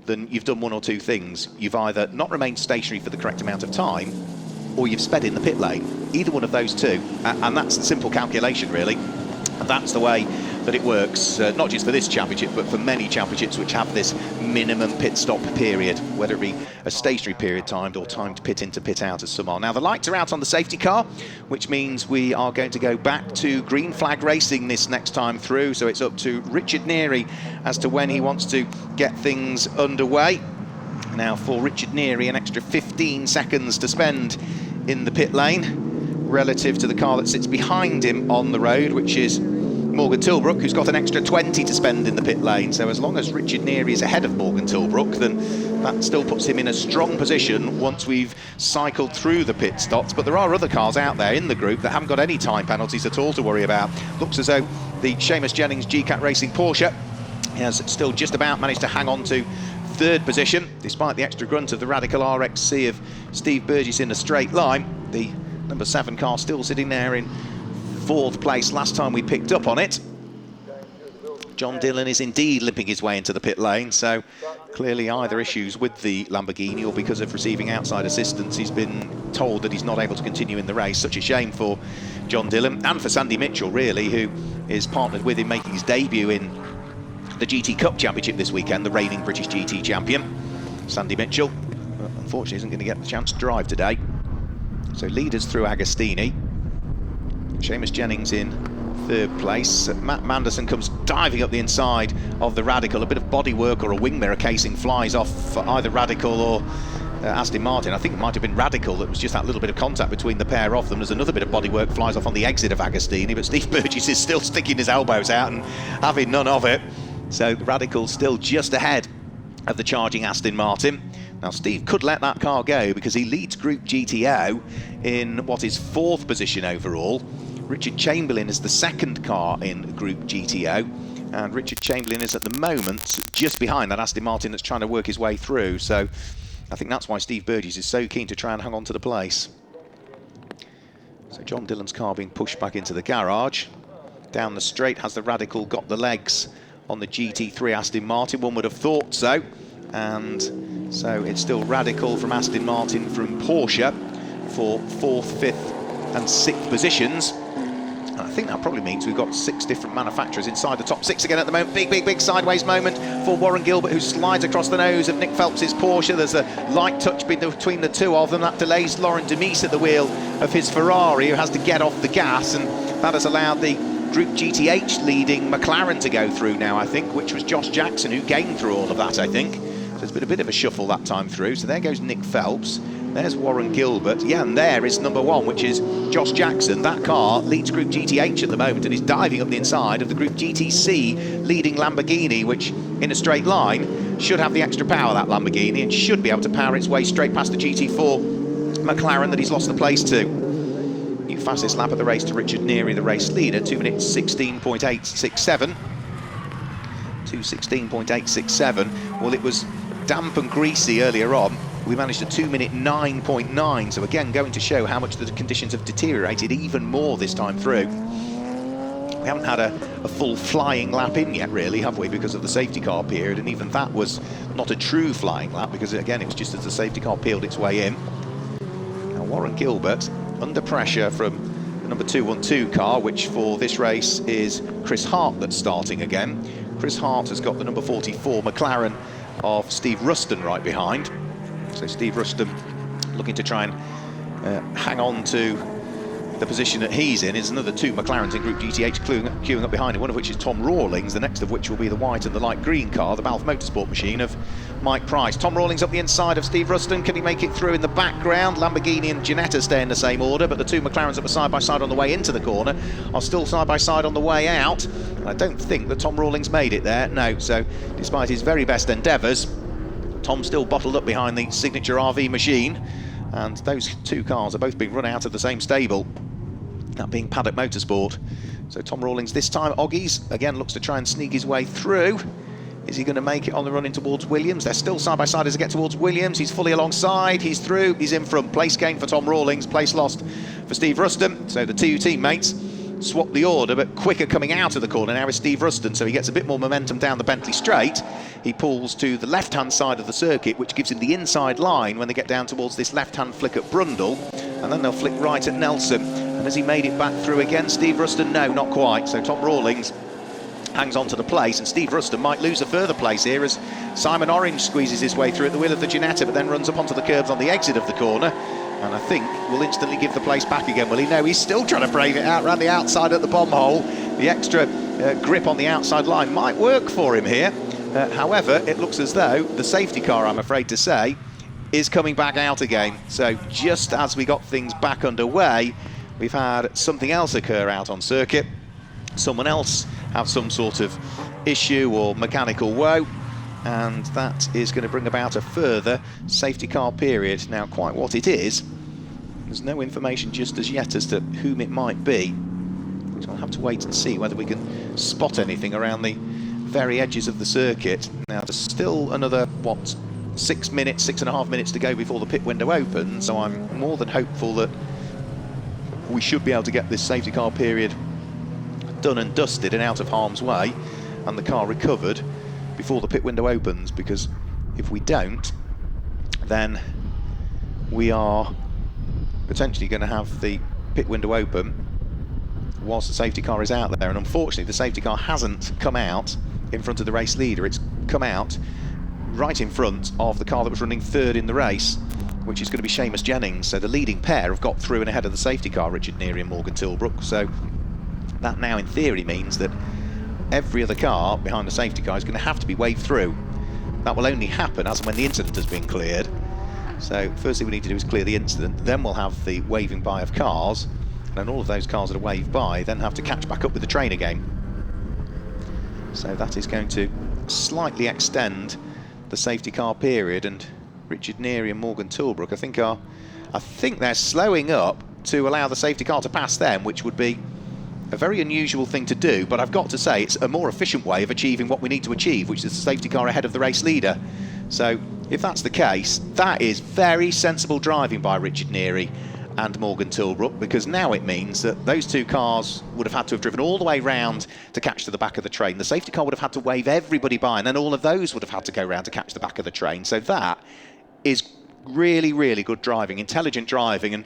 then you've done one or two things. You've either not remained stationary for the correct amount of time, or you've sped in the pit lane. Either one of those two. And that's the simple calculation, really. And that's the way that it works, not just for this championship, but for many championships which have this minimum pit stop period, whether it be a stationary period timed or timed pit in to pit out, as some are. Now, the lights are out on the safety car, which means we are going to go back to green flag racing this next time through. So it's up to Richard Neary as to when he wants to get things underway. Now, for Richard Neary, an extra 15 seconds to spend in the pit lane relative to the car that sits behind him on the road, which is Morgan Tilbrook, who's got an extra 20 to spend in the pit lane. So as long as Richard Neary is ahead of Morgan Tilbrook, then that still puts him in a strong position once we've cycled through the pit stops. But there are other cars out there in the group that haven't got any time penalties at all to worry about. Looks as though the Seamus Jennings GCAT Racing Porsche has still just about managed to hang on to 3rd position, despite the extra grunt of the Radical RXC of Steve Burgess in a straight line. The number 7 car still sitting there in 4th place last time we picked up on it. John Dillon is indeed limping his way into the pit lane, so clearly either issues with the Lamborghini or because of receiving outside assistance, he's been told that he's not able to continue in the race. Such a shame for John Dillon and for Sandy Mitchell, really, who is partnered with him making his debut in the GT Cup Championship this weekend, the reigning British GT champion. Sandy Mitchell, unfortunately, isn't going to get the chance to drive today. So leaders through Agostini. Seamus Jennings in 3rd place. Matt Manderson comes diving up the inside of the Radical. A bit of bodywork or a wing mirror casing flies off for either Radical or Aston Martin. I think it might have been Radical that was just that little bit of contact between the pair of them. There's another bit of bodywork flies off on the exit of Agostini, but Steve Burgess is still sticking his elbows out and having none of it. So the Radical's still just ahead of the charging Aston Martin. Now, Steve could let that car go because he leads Group GTO in what is 4th position overall. Richard Chamberlain is the 2nd car in Group GTO, and Richard Chamberlain is at the moment just behind that Aston Martin that's trying to work his way through. So I think that's why Steve Burgess is so keen to try and hang on to the place. So John Dillon's car being pushed back into the garage. Down the straight, has the Radical got the legs on the GT3 Aston Martin? One would have thought so. And so it's still Radical from Aston Martin from Porsche for 4th, 5th and 6th positions. And I think that probably means we've got 6 different manufacturers inside the top 6 again at the moment. Big sideways moment for Warren Gilbert, who slides across the nose of Nick Phelps's Porsche. There's a light touch between the two of them. That delays Laurent Demise at the wheel of his Ferrari, who has to get off the gas, and that has allowed the Group GTH leading McLaren to go through now, I think, which was Josh Jackson who gained through all of that, I think. So it's been a bit of a shuffle that time through. So there goes Nick Phelps. There's Warren Gilbert. Yeah, and there is number 1, which is Josh Jackson. That car leads Group GTH at the moment and is diving up the inside of the Group GTC leading Lamborghini, which in a straight line should have the extra power, that Lamborghini, and should be able to power its way straight past the GT4 McLaren that he's lost the place to. New fastest lap of the race to Richard Neary, the race leader, 2 minutes 16.867. 2:16.867. Well, it was damp and greasy earlier on. We managed a 2-minute 9.9, so again going to show how much the conditions have deteriorated even more this time through. We haven't had a full flying lap in yet, really, have we, because of the safety car period, and even that was not a true flying lap because, again, it was just as the safety car peeled its way in. Now, Warren Gilbert, under pressure from the number 212 car, which for this race is Chris Hart that's starting again. Chris Hart has got the number 44 McLaren of Steve Ruston right behind. So Steve Ruston looking to try and hang on to the position that he's in. Is another 2 McLarens in Group GTH queuing up behind him, one of which is Tom Rawlings, the next of which will be the white and the light green car, the Balfe Motorsport machine of Mike Price. Tom Rawlings up the inside of Steve Ruston. Can he make it through in the background? Lamborghini and Ginetta stay in the same order, but the 2 McLarens that were side by side on the way into the corner are still side by side on the way out. And I don't think that Tom Rawlings made it there, no. So despite his very best endeavours, Tom's still bottled up behind the Signature RV machine, and those 2 cars are both being run out of the same stable, that being Paddock Motorsport. So Tom Rawlings this time, Oggies, again looks to try and sneak his way through. Is he going to make it on the run in towards Williams? They're still side by side as they get towards Williams. He's fully alongside, he's through, he's in front. Place gain for Tom Rawlings, place lost for Steve Ruston. So the 2 teammates swap the order, but quicker coming out of the corner now is Steve Ruston, so he gets a bit more momentum down the Bentley straight. He pulls to the left-hand side of the circuit, which gives him the inside line when they get down towards this left-hand flick at Brundle, and then they'll flick right at Nelson. And has he made it back through again, Steve Ruston? No, not quite. So Tom Rawlings hangs on to the place, and Steve Ruston might lose a further place here as Simon Orange squeezes his way through at the wheel of the Ginetta, but then runs up onto the curbs on the exit of the corner, and I think will instantly give the place back again. Will he? No, he's still trying to brave it out around the outside at the bomb hole. The extra grip on the outside line might work for him here. However, it looks as though the safety car, I'm afraid to say, is coming back out again. So just as we got things back underway, we've had something else occur out on circuit. Someone else have some sort of issue or mechanical woe, and that is going to bring about a further safety car period. Now, quite what it is, there's no information just as yet as to whom it might be. So I'll have to wait and see whether we can spot anything around the very edges of the circuit. Now, there's still another, what, 6 minutes, 6.5 minutes to go before the pit window opens, so I'm more than hopeful that we should be able to get this safety car period done and dusted and out of harm's way, and the car recovered before the pit window opens, because if we don't, then we are potentially going to have the pit window open whilst the safety car is out there. And unfortunately, the safety car hasn't come out in front of the race leader. It's come out right in front of the car that was running third in the race, which is going to be Seamus Jennings. So the leading pair have got through and ahead of the safety car, Richard Neary and Morgan Tilbrook. So that now in theory means that every other car behind the safety car is going to have to be waved through. That will only happen as and when the incident has been cleared. So first thing we need to do is clear the incident, then we'll have the waving by of cars, and then all of those cars that are waved by then have to catch back up with the train again. So that is going to slightly extend the safety car period, and Richard Neary and Morgan Tilbrook I think they're slowing up to allow the safety car to pass them, which would be a very unusual thing to do, but I've got to say it's a more efficient way of achieving what we need to achieve, which is the safety car ahead of the race leader. So if that's the case, that is very sensible driving by Richard Neary and Morgan Tilbrook, because now it means that those 2 cars would have had to have driven all the way round to catch to the back of the train. The safety car would have had to wave everybody by, and then all of those would have had to go round to catch the back of the train. So that is really, really good driving, intelligent driving, and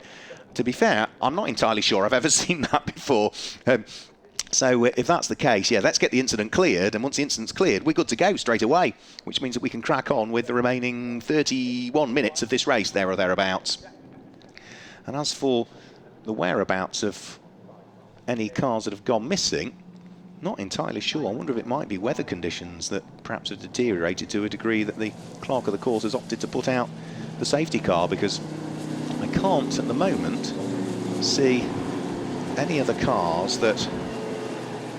to be fair, I'm not entirely sure I've ever seen that before. So if that's the case, yeah, let's get the incident cleared, and once the incident's cleared, we're good to go straight away, which means that we can crack on with the remaining 31 minutes of this race, there or thereabouts. And as for the whereabouts of any cars that have gone missing, not entirely sure. I wonder if it might be weather conditions that perhaps have deteriorated to a degree that the clerk of the course has opted to put out the safety car, because I can't at the moment see any other cars that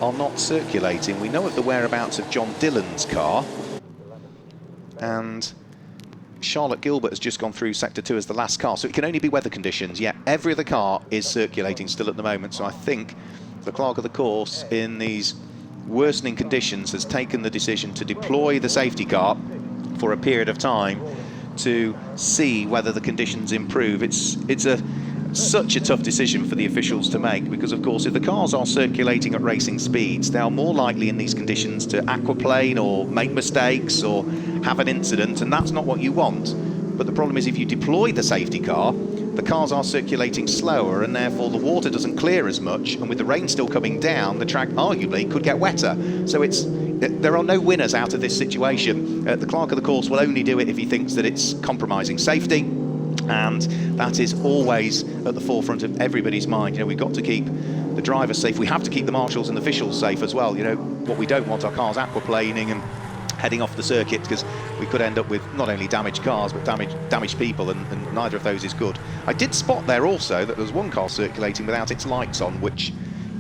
are not circulating. We know of the whereabouts of John Dillon's car, and Charlotte Gilbert has just gone through Sector 2 as the last car, so it can only be weather conditions. Yeah, every other car is circulating still at the moment, so I think the clerk of the course in these worsening conditions has taken the decision to deploy the safety car for a period of time to see whether the conditions improve. It's such a tough decision for the officials to make, because of course if the cars are circulating at racing speeds, they are more likely in these conditions to aquaplane or make mistakes or have an incident, and that's not what you want. But the problem is, if you deploy the safety car, the cars are circulating slower and therefore the water doesn't clear as much, and with the rain still coming down, the track arguably could get wetter. So there are no winners out of this situation. The clerk of the course will only do it if he thinks that it's compromising safety, and that is always at the forefront of everybody's mind. You know, we've got to keep the drivers safe. We have to keep the marshals and the officials safe as well. You know, what we don't want are cars aquaplaning and heading off the circuit, because we could end up with not only damaged cars but damaged people, and neither of those is good. I did spot there also that there was one car circulating without its lights on, which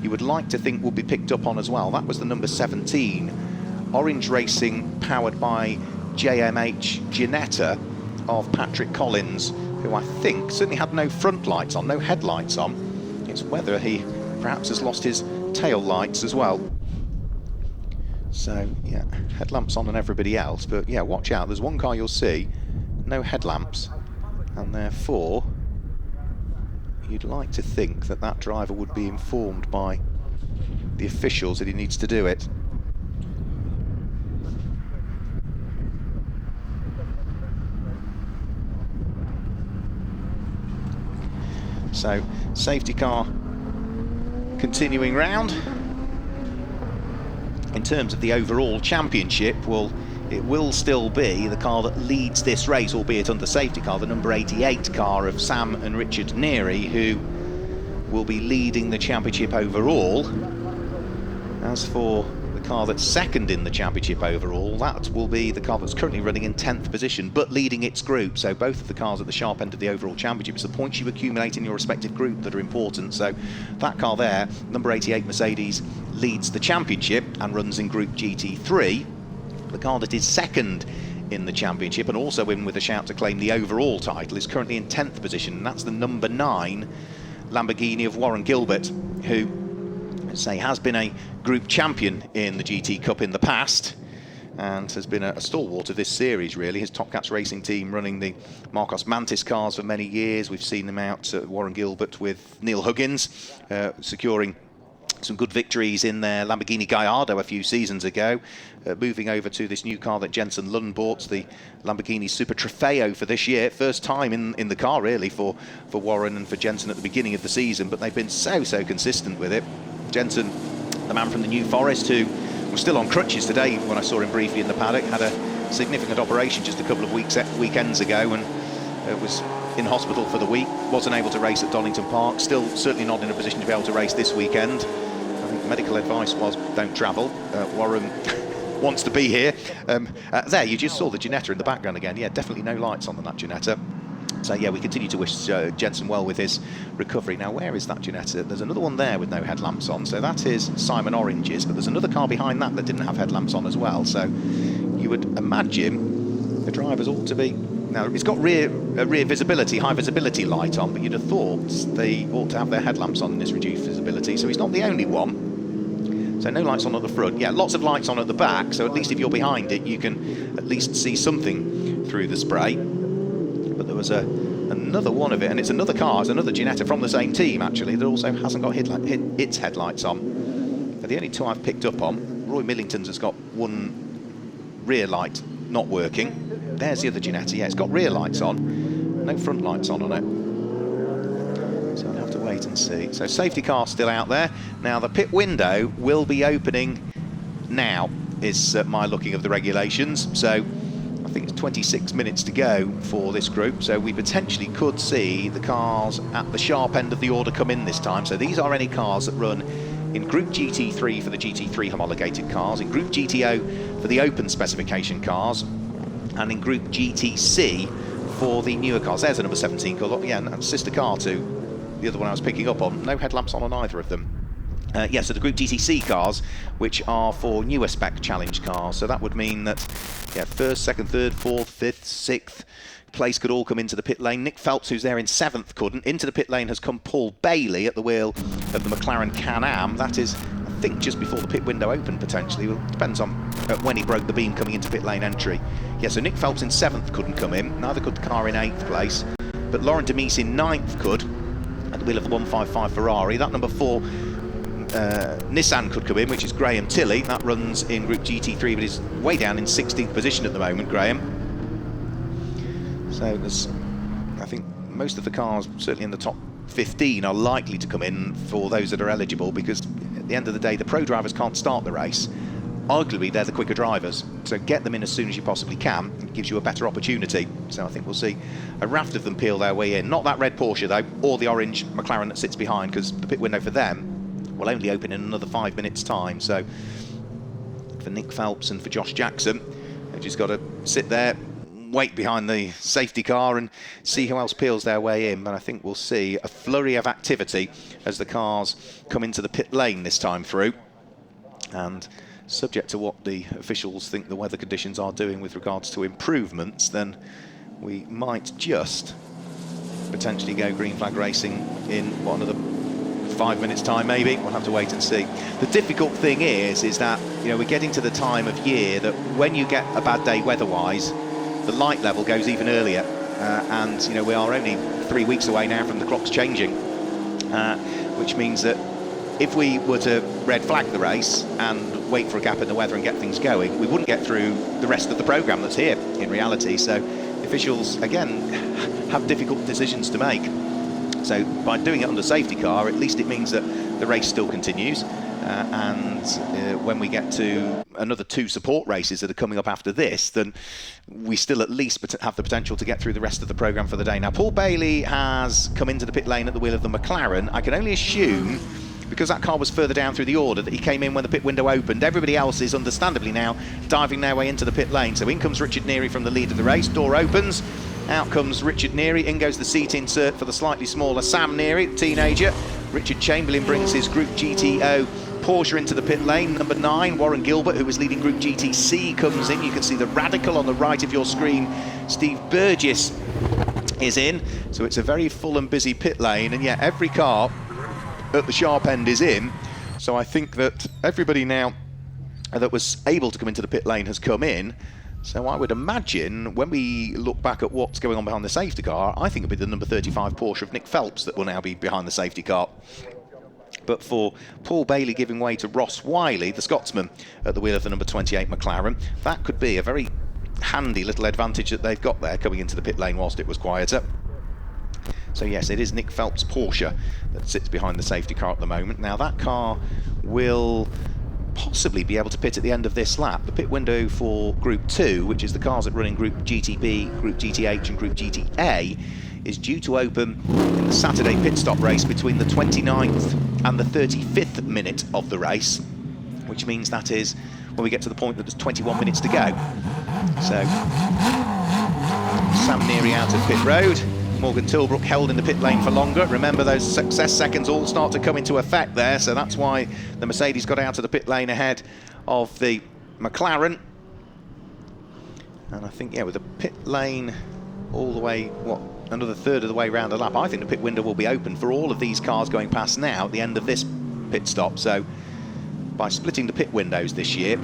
you would like to think would be picked up on as well. That was the number 17, Orange Racing, powered by JMH Ginetta of Patrick Collins, who I think certainly had no front lights on, no headlights on. It's whether he perhaps has lost his tail lights as well. So yeah, headlamps on and everybody else, but yeah, watch out, there's one car you'll see, no headlamps, and therefore you'd like to think that that driver would be informed by the officials that he needs to do it. So, safety car continuing round. In terms of the overall championship, well, it will still be the car that leads this race, albeit under safety car, the number 88 car of Sam and Richard Neary, who will be leading the championship overall. As for the car that's second in the championship overall, that will be the car that's currently running in 10th position, but leading its group. So both of the cars at the sharp end of the overall championship. It's the points you accumulate in your respective group that are important. So that car there, number 88 Mercedes, leads the championship and runs in Group GT3. The car that is second in the championship and also in with a shout to claim the overall title is currently in 10th position, and that's the number 9 Lamborghini of Warren Gilbert, who, say, has been a group champion in the GT Cup in the past and has been a stalwart of this series, really. His Top Cats racing team running the Marcos Mantis cars for many years. We've seen them out at Warren Gilbert with Neil Huggins, securing some good victories in their Lamborghini Gallardo a few seasons ago. Moving over to this new car that Jensen Lund bought, the Lamborghini Super Trofeo for this year. First time in the car, really, for Warren and for Jensen at the beginning of the season, but they've been so consistent with it. Jensen, the man from the New Forest, who was still on crutches today when I saw him briefly in the paddock, had a significant operation just a couple of weekends ago, and was in hospital for the week, wasn't able to race at Donington Park, still certainly not in a position to be able to race this weekend. I think medical advice was don't travel. Warren wants to be here. There, you just saw the Ginetta in the background again. Yeah, definitely no lights on that Ginetta. So yeah, we continue to wish Jensen well with his recovery. Now, where is that Ginetta? There's another one there with no headlamps on, so that is Simon Orange's, but there's another car behind that that didn't have headlamps on as well, so you would imagine the drivers ought to be... Now, it's got rear visibility, high visibility light on, but you'd have thought they ought to have their headlamps on in this reduced visibility, so he's not the only one. So no lights on at the front. Yeah, lots of lights on at the back, so at least if you're behind it, you can at least see something through the spray. But there was another one of it, and it's another car, it's another Ginetta from the same team, actually, that also hasn't got its headlights on. But the only two I've picked up on, Roy Millington's has got one rear light not working. There's the other Ginetta, yeah, it's got rear lights on, no front lights on it. So I'll have to wait and see. So safety car still out there. Now the pit window will be opening now, is my looking of the regulations. So I think it's 26 minutes to go for this group, so we potentially could see the cars at the sharp end of the order come in this time. So these are any cars that run in Group GT3 for the GT3 homologated cars, in Group GTO for the open specification cars, and in Group GTC for the newer cars. There's a number 17 car, yeah, and sister car to the other one I was picking up on. No headlamps on either of them. So the Group GTC cars, which are for newer spec challenge cars. So that would mean that, first, second, third, fourth, fifth, sixth place could all come into the pit lane. Nick Phelps, who's there in 7th, couldn't. Into the pit lane has come Paul Bailey at the wheel of the McLaren Can-Am. That is, I think, just before the pit window opened, potentially. Well, depends on when he broke the beam coming into pit lane entry. So Nick Phelps in 7th couldn't come in. Neither could the car in 8th place. But Laurent Demise in 9th could, at the wheel of the 155 Ferrari. That number 4 Nissan could come in, which is Graham Tilley. That runs in Group GT3, but is way down in 16th position at the moment, Graham. So there's, I think most of the cars, certainly in the top 15, are likely to come in for those that are eligible, because at the end of the day, the pro drivers can't start the race. Arguably, they're the quicker drivers, so get them in as soon as you possibly can. It gives you a better opportunity. So I think we'll see a raft of them peel their way in. Not that red Porsche, though, or the orange McLaren that sits behind, because the pit window for them will only open in another 5 minutes' time. So for Nick Phelps and for Josh Jackson, they've just got to sit there, wait behind the safety car and see who else peels their way in. But I think we'll see a flurry of activity as the cars come into the pit lane this time through. And subject to what the officials think the weather conditions are doing with regards to improvements, then we might just potentially go green flag racing in another 5 minutes time, maybe. We'll have to wait and see. The difficult thing is that, we're getting to the time of year that when you get a bad day weather-wise, the light level goes even earlier, and we are only 3 weeks away now from the clocks changing, which means that if we were to red flag the race and wait for a gap in the weather and get things going, we wouldn't get through the rest of the programme that's here in reality. So officials, again, have difficult decisions to make. So by doing it on the safety car, at least it means that the race still continues. When we get to another 2 support races that are coming up after this, then we still at least have the potential to get through the rest of the programme for the day. Now, Paul Bailey has come into the pit lane at the wheel of the McLaren. I can only assume, because that car was further down through the order, that he came in when the pit window opened. Everybody else is understandably now diving their way into the pit lane. So in comes Richard Neary from the lead of the race. Door opens. Out comes Richard Neary. In goes the seat insert for the slightly smaller Sam Neary, the teenager. Richard Chamberlain brings his Group GTO Porsche into the pit lane. Number 9, Warren Gilbert, who was leading Group GTC, comes in. You can see the Radical on the right of your screen. Steve Burgess is in. So it's a very full and busy pit lane. And yeah, every car at the sharp end is in. So I think that everybody now that was able to come into the pit lane has come in. So I would imagine when we look back at what's going on behind the safety car, I think it'll be the number 35 Porsche of Nick Phelps that will now be behind the safety car. But for Paul Bailey giving way to Ross Wiley, the Scotsman, at the wheel of the number 28 McLaren, that could be a very handy little advantage that they've got there coming into the pit lane whilst it was quieter. So yes, it is Nick Phelps' Porsche that sits behind the safety car at the moment. Now that car will possibly be able to pit at the end of this lap. The pit window for Group 2, which is the cars that run in Group GTB, Group GTH and Group GTA, is due to open in the Saturday pit stop race between the 29th and the 35th minute of the race, which means that is when we get to the point that there's 21 minutes to go. So Sam Neary out of pit road. Morgan Tilbrook held in the pit lane for longer. Remember, those success seconds all start to come into effect there, so that's why the Mercedes got out of the pit lane ahead of the McLaren. And I think, with the pit lane all the way, another third of the way round the lap, I think the pit window will be open for all of these cars going past now at the end of this pit stop. So by splitting the pit windows this year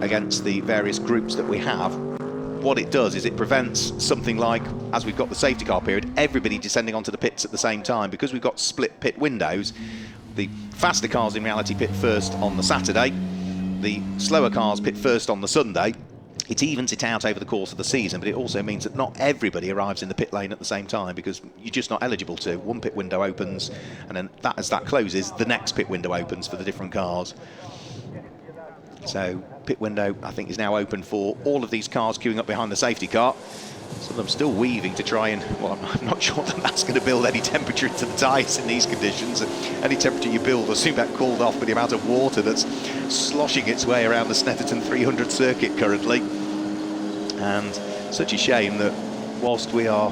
against the various groups that we have, what it does is it prevents something like, as we've got the safety car period, everybody descending onto the pits at the same time. Because we've got split pit windows, the faster cars in reality pit first on the Saturday, the slower cars pit first on the Sunday. It evens it out over the course of the season, but it also means that not everybody arrives in the pit lane at the same time, because you're just not eligible to. One pit window opens, and then as that closes, the next pit window opens for the different cars. So pit window, I think, is now open for all of these cars queuing up behind the safety car. Some of them still weaving to try and, I'm not sure that that's going to build any temperature into the tyres in these conditions. Any temperature you build will soon get cooled off with the amount of water that's sloshing its way around the Snetterton 300 circuit currently. And such a shame that whilst we are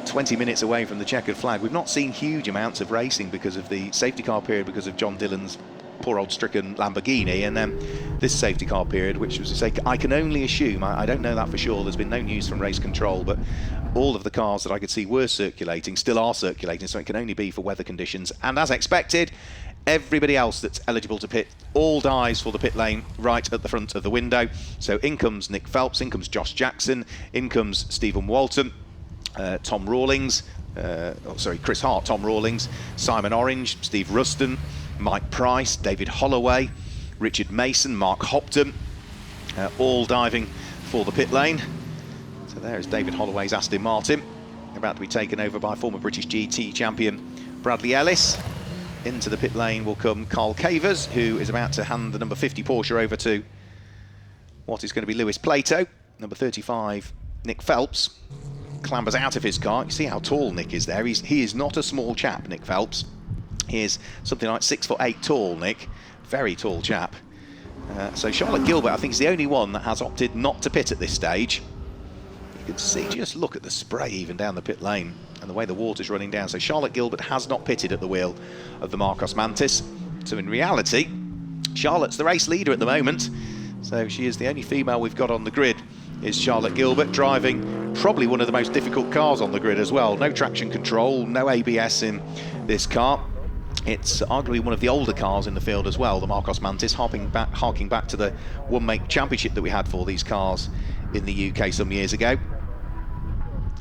20 minutes away from the checkered flag. We've not seen huge amounts of racing because of the safety car period, because of John Dillon's poor old stricken Lamborghini, and then this safety car period, which was to say, I can only assume, I don't know that for sure, there's been no news from race control, but all of the cars that I could see were circulating, still are circulating, so it can only be for weather conditions. And as expected, everybody else that's eligible to pit all dives for the pit lane right at the front of the window. So in comes Nick Phelps, in comes Josh Jackson, in comes Stephen Walton, Tom Rawlings, Chris Hart, Tom Rawlings, Simon Orange, Steve Ruston, Mike Price, David Holloway, Richard Mason, Mark Hopton, all diving for the pit lane. So there is David Holloway's Aston Martin, about to be taken over by former British GT champion Bradley Ellis. Into the pit lane will come Carl Cavers, who is about to hand the number 50 Porsche over to what is going to be Lewis Plato. Number 35, Nick Phelps, clambers out of his car. You see how tall Nick is there. He is not a small chap, Nick Phelps. He is something like 6'8" tall, Nick. Very tall chap. So Charlotte Gilbert, I think, is the only one that has opted not to pit at this stage. You can see, just look at the spray even down the pit lane and the way the water's running down. So Charlotte Gilbert has not pitted at the wheel of the Marcos Mantis. So in reality, Charlotte's the race leader at the moment. So she is the only female we've got on the grid, is Charlotte Gilbert, driving probably one of the most difficult cars on the grid as well. No traction control, no ABS in this car. It's arguably one of the older cars in the field as well, the Marcos Mantis, harking back to the one-make championship that we had for these cars in the UK some years ago.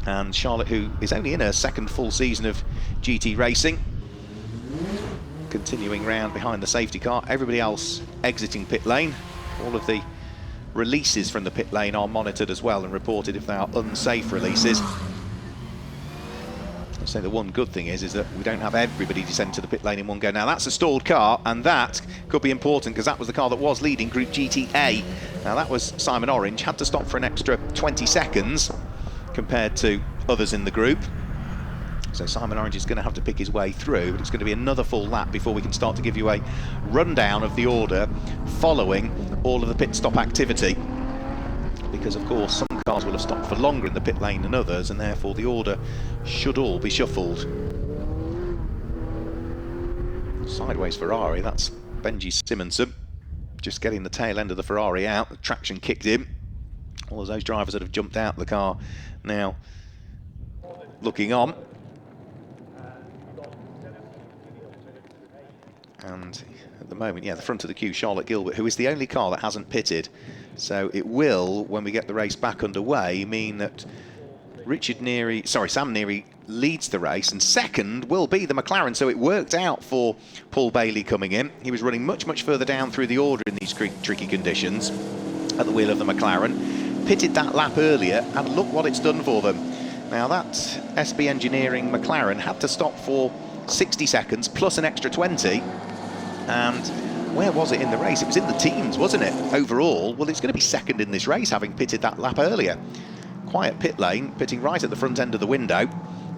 And Charlotte, who is only in her second full season of GT racing, continuing round behind the safety car. Everybody else exiting pit lane. All of the releases from the pit lane are monitored as well and reported if they are unsafe releases. I'd say the one good thing is that we don't have everybody descend to the pit lane in one go. Now that's a stalled car, and that could be important because that was the car that was leading Group GT-A. Now that was Simon Orange, had to stop for an extra 20 seconds compared to others in the group. So Simon Orange is going to have to pick his way through, but it's going to be another full lap before we can start to give you a rundown of the order following all of the pit stop activity. Because of course some cars will have stopped for longer in the pit lane than others, and therefore the order should all be shuffled. Sideways Ferrari, that's Benji Simonson, just getting the tail end of the Ferrari out. The traction kicked in. All of those drivers that have jumped out of the car now looking on. And at the moment, yeah, the front of the queue, Charlotte Gilbert, who is the only car that hasn't pitted. So it will, when we get the race back underway, mean that Sam Neary leads the race, and second will be the McLaren. So it worked out for Paul Bailey coming in. He was running much, much further down through the order in these tricky conditions at the wheel of the McLaren. Pitted that lap earlier, and look what it's done for them. Now that SB Engineering McLaren had to stop for 60 seconds plus an extra 20. And where was it in the race? It was in the teens, wasn't it, overall? Well, it's going to be second in this race, having pitted that lap earlier. Quiet pit lane, pitting right at the front end of the window,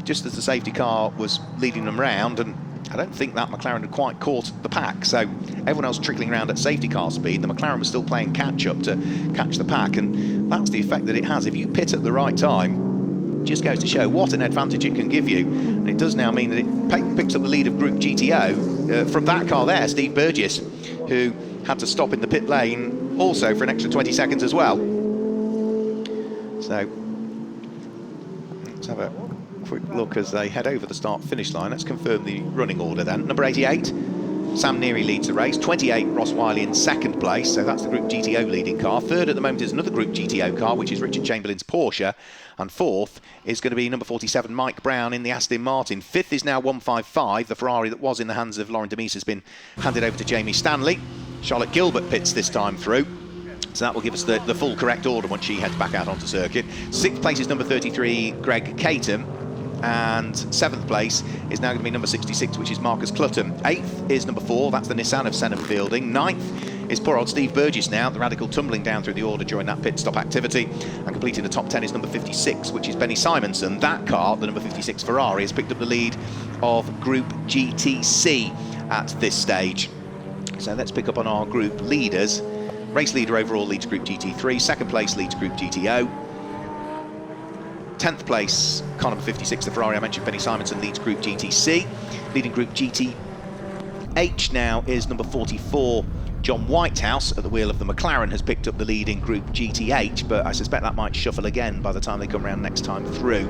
just as the safety car was leading them round, and I don't think that McLaren had quite caught the pack, so everyone else trickling around at safety car speed. The McLaren was still playing catch-up to catch the pack, and that's the effect that it has. If you pit at the right time, just goes to show what an advantage it can give you. And it does now mean that it picks up the lead of Group GTO from that car there, Steve Burgess, who had to stop in the pit lane also for an extra 20 seconds as well. So let's have a quick look as they head over the start-finish line. Let's confirm the running order then. Number 88, Sam Neary leads the race. 28, Ross Wiley in second place, so that's the Group GTO leading car. Third at the moment is another Group GTO car, which is Richard Chamberlain's Porsche. And fourth is going to be number 47, Mike Brown in the Aston Martin. Fifth is now 155. The Ferrari that was in the hands of Lauren Demise has been handed over to Jamie Stanley. Charlotte Gilbert pits this time through. So that will give us the full correct order once she heads back out onto circuit. Sixth place is number 33, Greg Caton. And seventh place is now going to be number 66, which is Marcus Clutton. Eighth is number 4, that's the Nissan of Senham Fielding. Ninth is poor old Steve Burgess now, the Radical tumbling down through the order during that pit stop activity. And completing the top 10 is number 56, which is Benny Simonson. That car, the number 56 Ferrari, has picked up the lead of Group GTC at this stage. So let's pick up on our group leaders. Race leader overall leads Group GT3, second place leads Group GTO. 10th place, car number 56, the Ferrari I mentioned, Benny Simonson, leads Group GTC. Leading Group GTH now is number 44, John Whitehouse, at the wheel of the McLaren, has picked up the lead in Group GTH, but I suspect that might shuffle again by the time they come around next time through.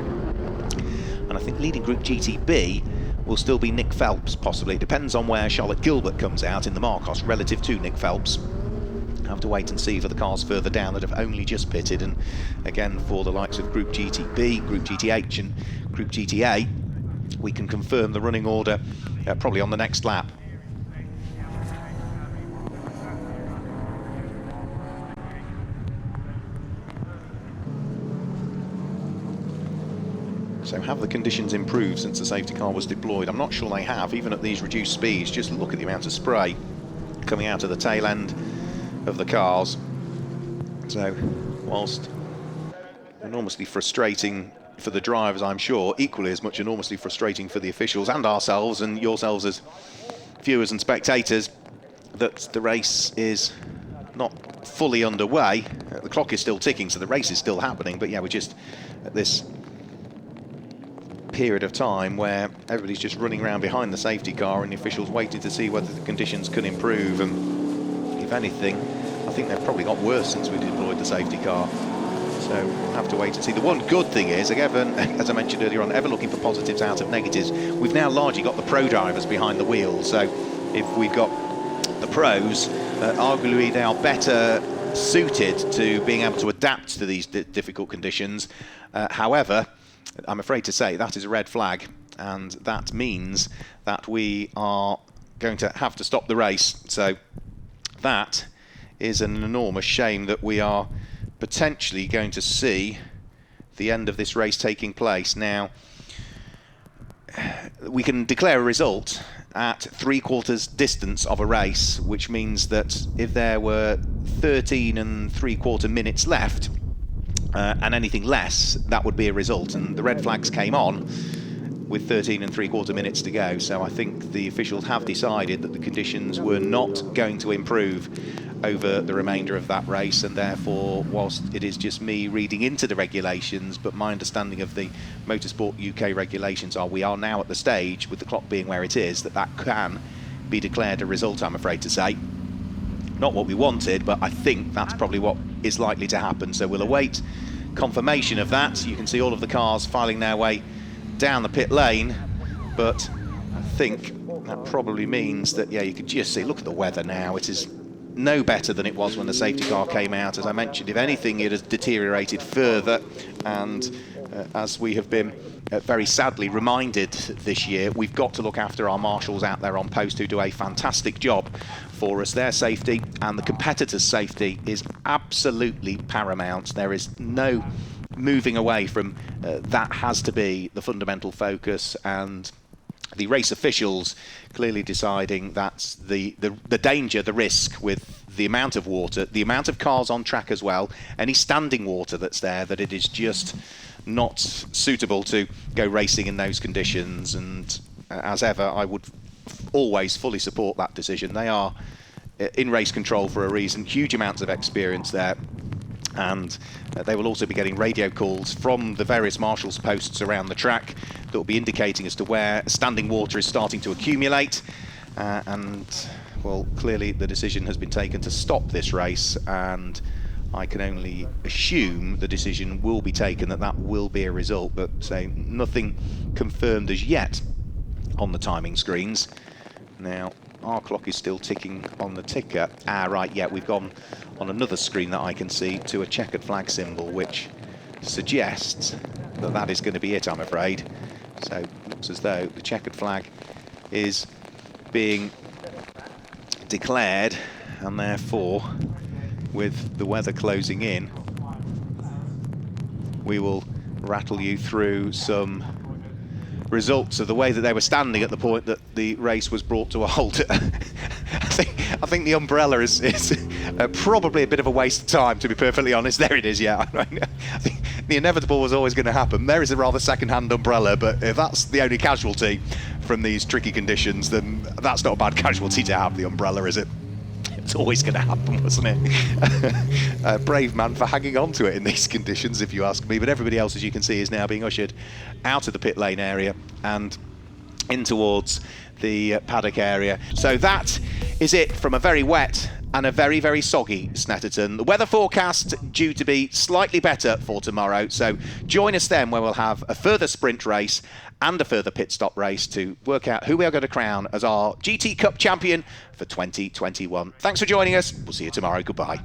And I think leading Group GTB will still be Nick Phelps, possibly. It depends on where Charlotte Gilbert comes out in the Marcos relative to Nick Phelps. I'll have to wait and see for the cars further down that have only just pitted, and again for the likes of Group GTB, Group GTH and Group GTA, we can confirm the running order probably on the next lap. So have the conditions improved since the safety car was deployed? I'm not sure they have, even at these reduced speeds. Just look at the amount of spray coming out of the tail end of the cars. So whilst enormously frustrating for the drivers, I'm sure, equally as much enormously frustrating for the officials and ourselves and yourselves as viewers and spectators, that the race is not fully underway. The clock is still ticking, so the race is still happening, but yeah, we're just at this period of time where everybody's just running around behind the safety car and the officials waiting to see whether the conditions can improve, and if anything, I think they've probably got worse since we deployed the safety car. So we'll have to wait and see. The one good thing is, again, as I mentioned earlier on, ever looking for positives out of negatives, we've now largely got the pro drivers behind the wheel. So if we've got the pros, arguably they are better suited to being able to adapt to these difficult conditions. However, I'm afraid to say that is a red flag, and that means that we are going to have to stop the race. So that is an enormous shame that we are potentially going to see the end of this race taking place. Now, we can declare a result at 3/4 distance of a race, which means that if there were 13 3/4 minutes left, and anything less, that would be a result, and the red flags came on with 13 3/4 minutes to go. So I think the officials have decided that the conditions were not going to improve over the remainder of that race, and therefore, whilst it is just me reading into the regulations, but my understanding of the Motorsport UK regulations are we are now at the stage, with the clock being where it is, that can be declared a result, I'm afraid to say. Not what we wanted, but I think that's probably what is likely to happen. So we'll await confirmation of that. You can see all of the cars filing their way down the pit lane, but I think that probably means that, yeah, you can just see, look at the weather now. It is no better than it was when the safety car came out. As I mentioned, if anything, it has deteriorated further, and as we have been very sadly reminded this year, we've got to look after our marshals out there on post, who do a fantastic job for us. Their safety and the competitors' safety is absolutely paramount. There is no moving away from that. Has to be the fundamental focus, and the race officials clearly deciding that's the danger, the risk with the amount of water, the amount of cars on track as well, any standing water that's there, that it is just not suitable to go racing in those conditions. And as ever, I would always fully support that decision. They are in race control for a reason, huge amounts of experience there, and they will also be getting radio calls from the various marshals posts around the track that will be indicating as to where standing water is starting to accumulate, and well, clearly the decision has been taken to stop this race, and I can only assume the decision will be taken that will be a result, but say nothing confirmed as yet on the timing screens. Now, our clock is still ticking on the ticker. Right, yeah, we've gone on another screen that I can see to a checkered flag symbol, which suggests that that is going to be it, I'm afraid. So it looks as though the checkered flag is being declared, and therefore, with the weather closing in, we will rattle you through some results of the way that they were standing at the point that the race was brought to a halt. I think the umbrella is probably a bit of a waste of time, to be perfectly honest. There it is, yeah. I think the inevitable was always going to happen. There is a rather second-hand umbrella, but if that's the only casualty from these tricky conditions, then that's not a bad casualty to have, the umbrella, is it? It's always going to happen, wasn't it? A brave man for hanging on to it in these conditions, if you ask me. But everybody else, as you can see, is now being ushered out of the pit lane area and in towards the paddock area. So that is it from a very wet and a very, very soggy Snetterton. The weather forecast due to be slightly better for tomorrow. So join us then, where we'll have a further sprint race and a further pit stop race to work out who we are going to crown as our GT Cup champion for 2021. Thanks for joining us. We'll see you tomorrow. Goodbye.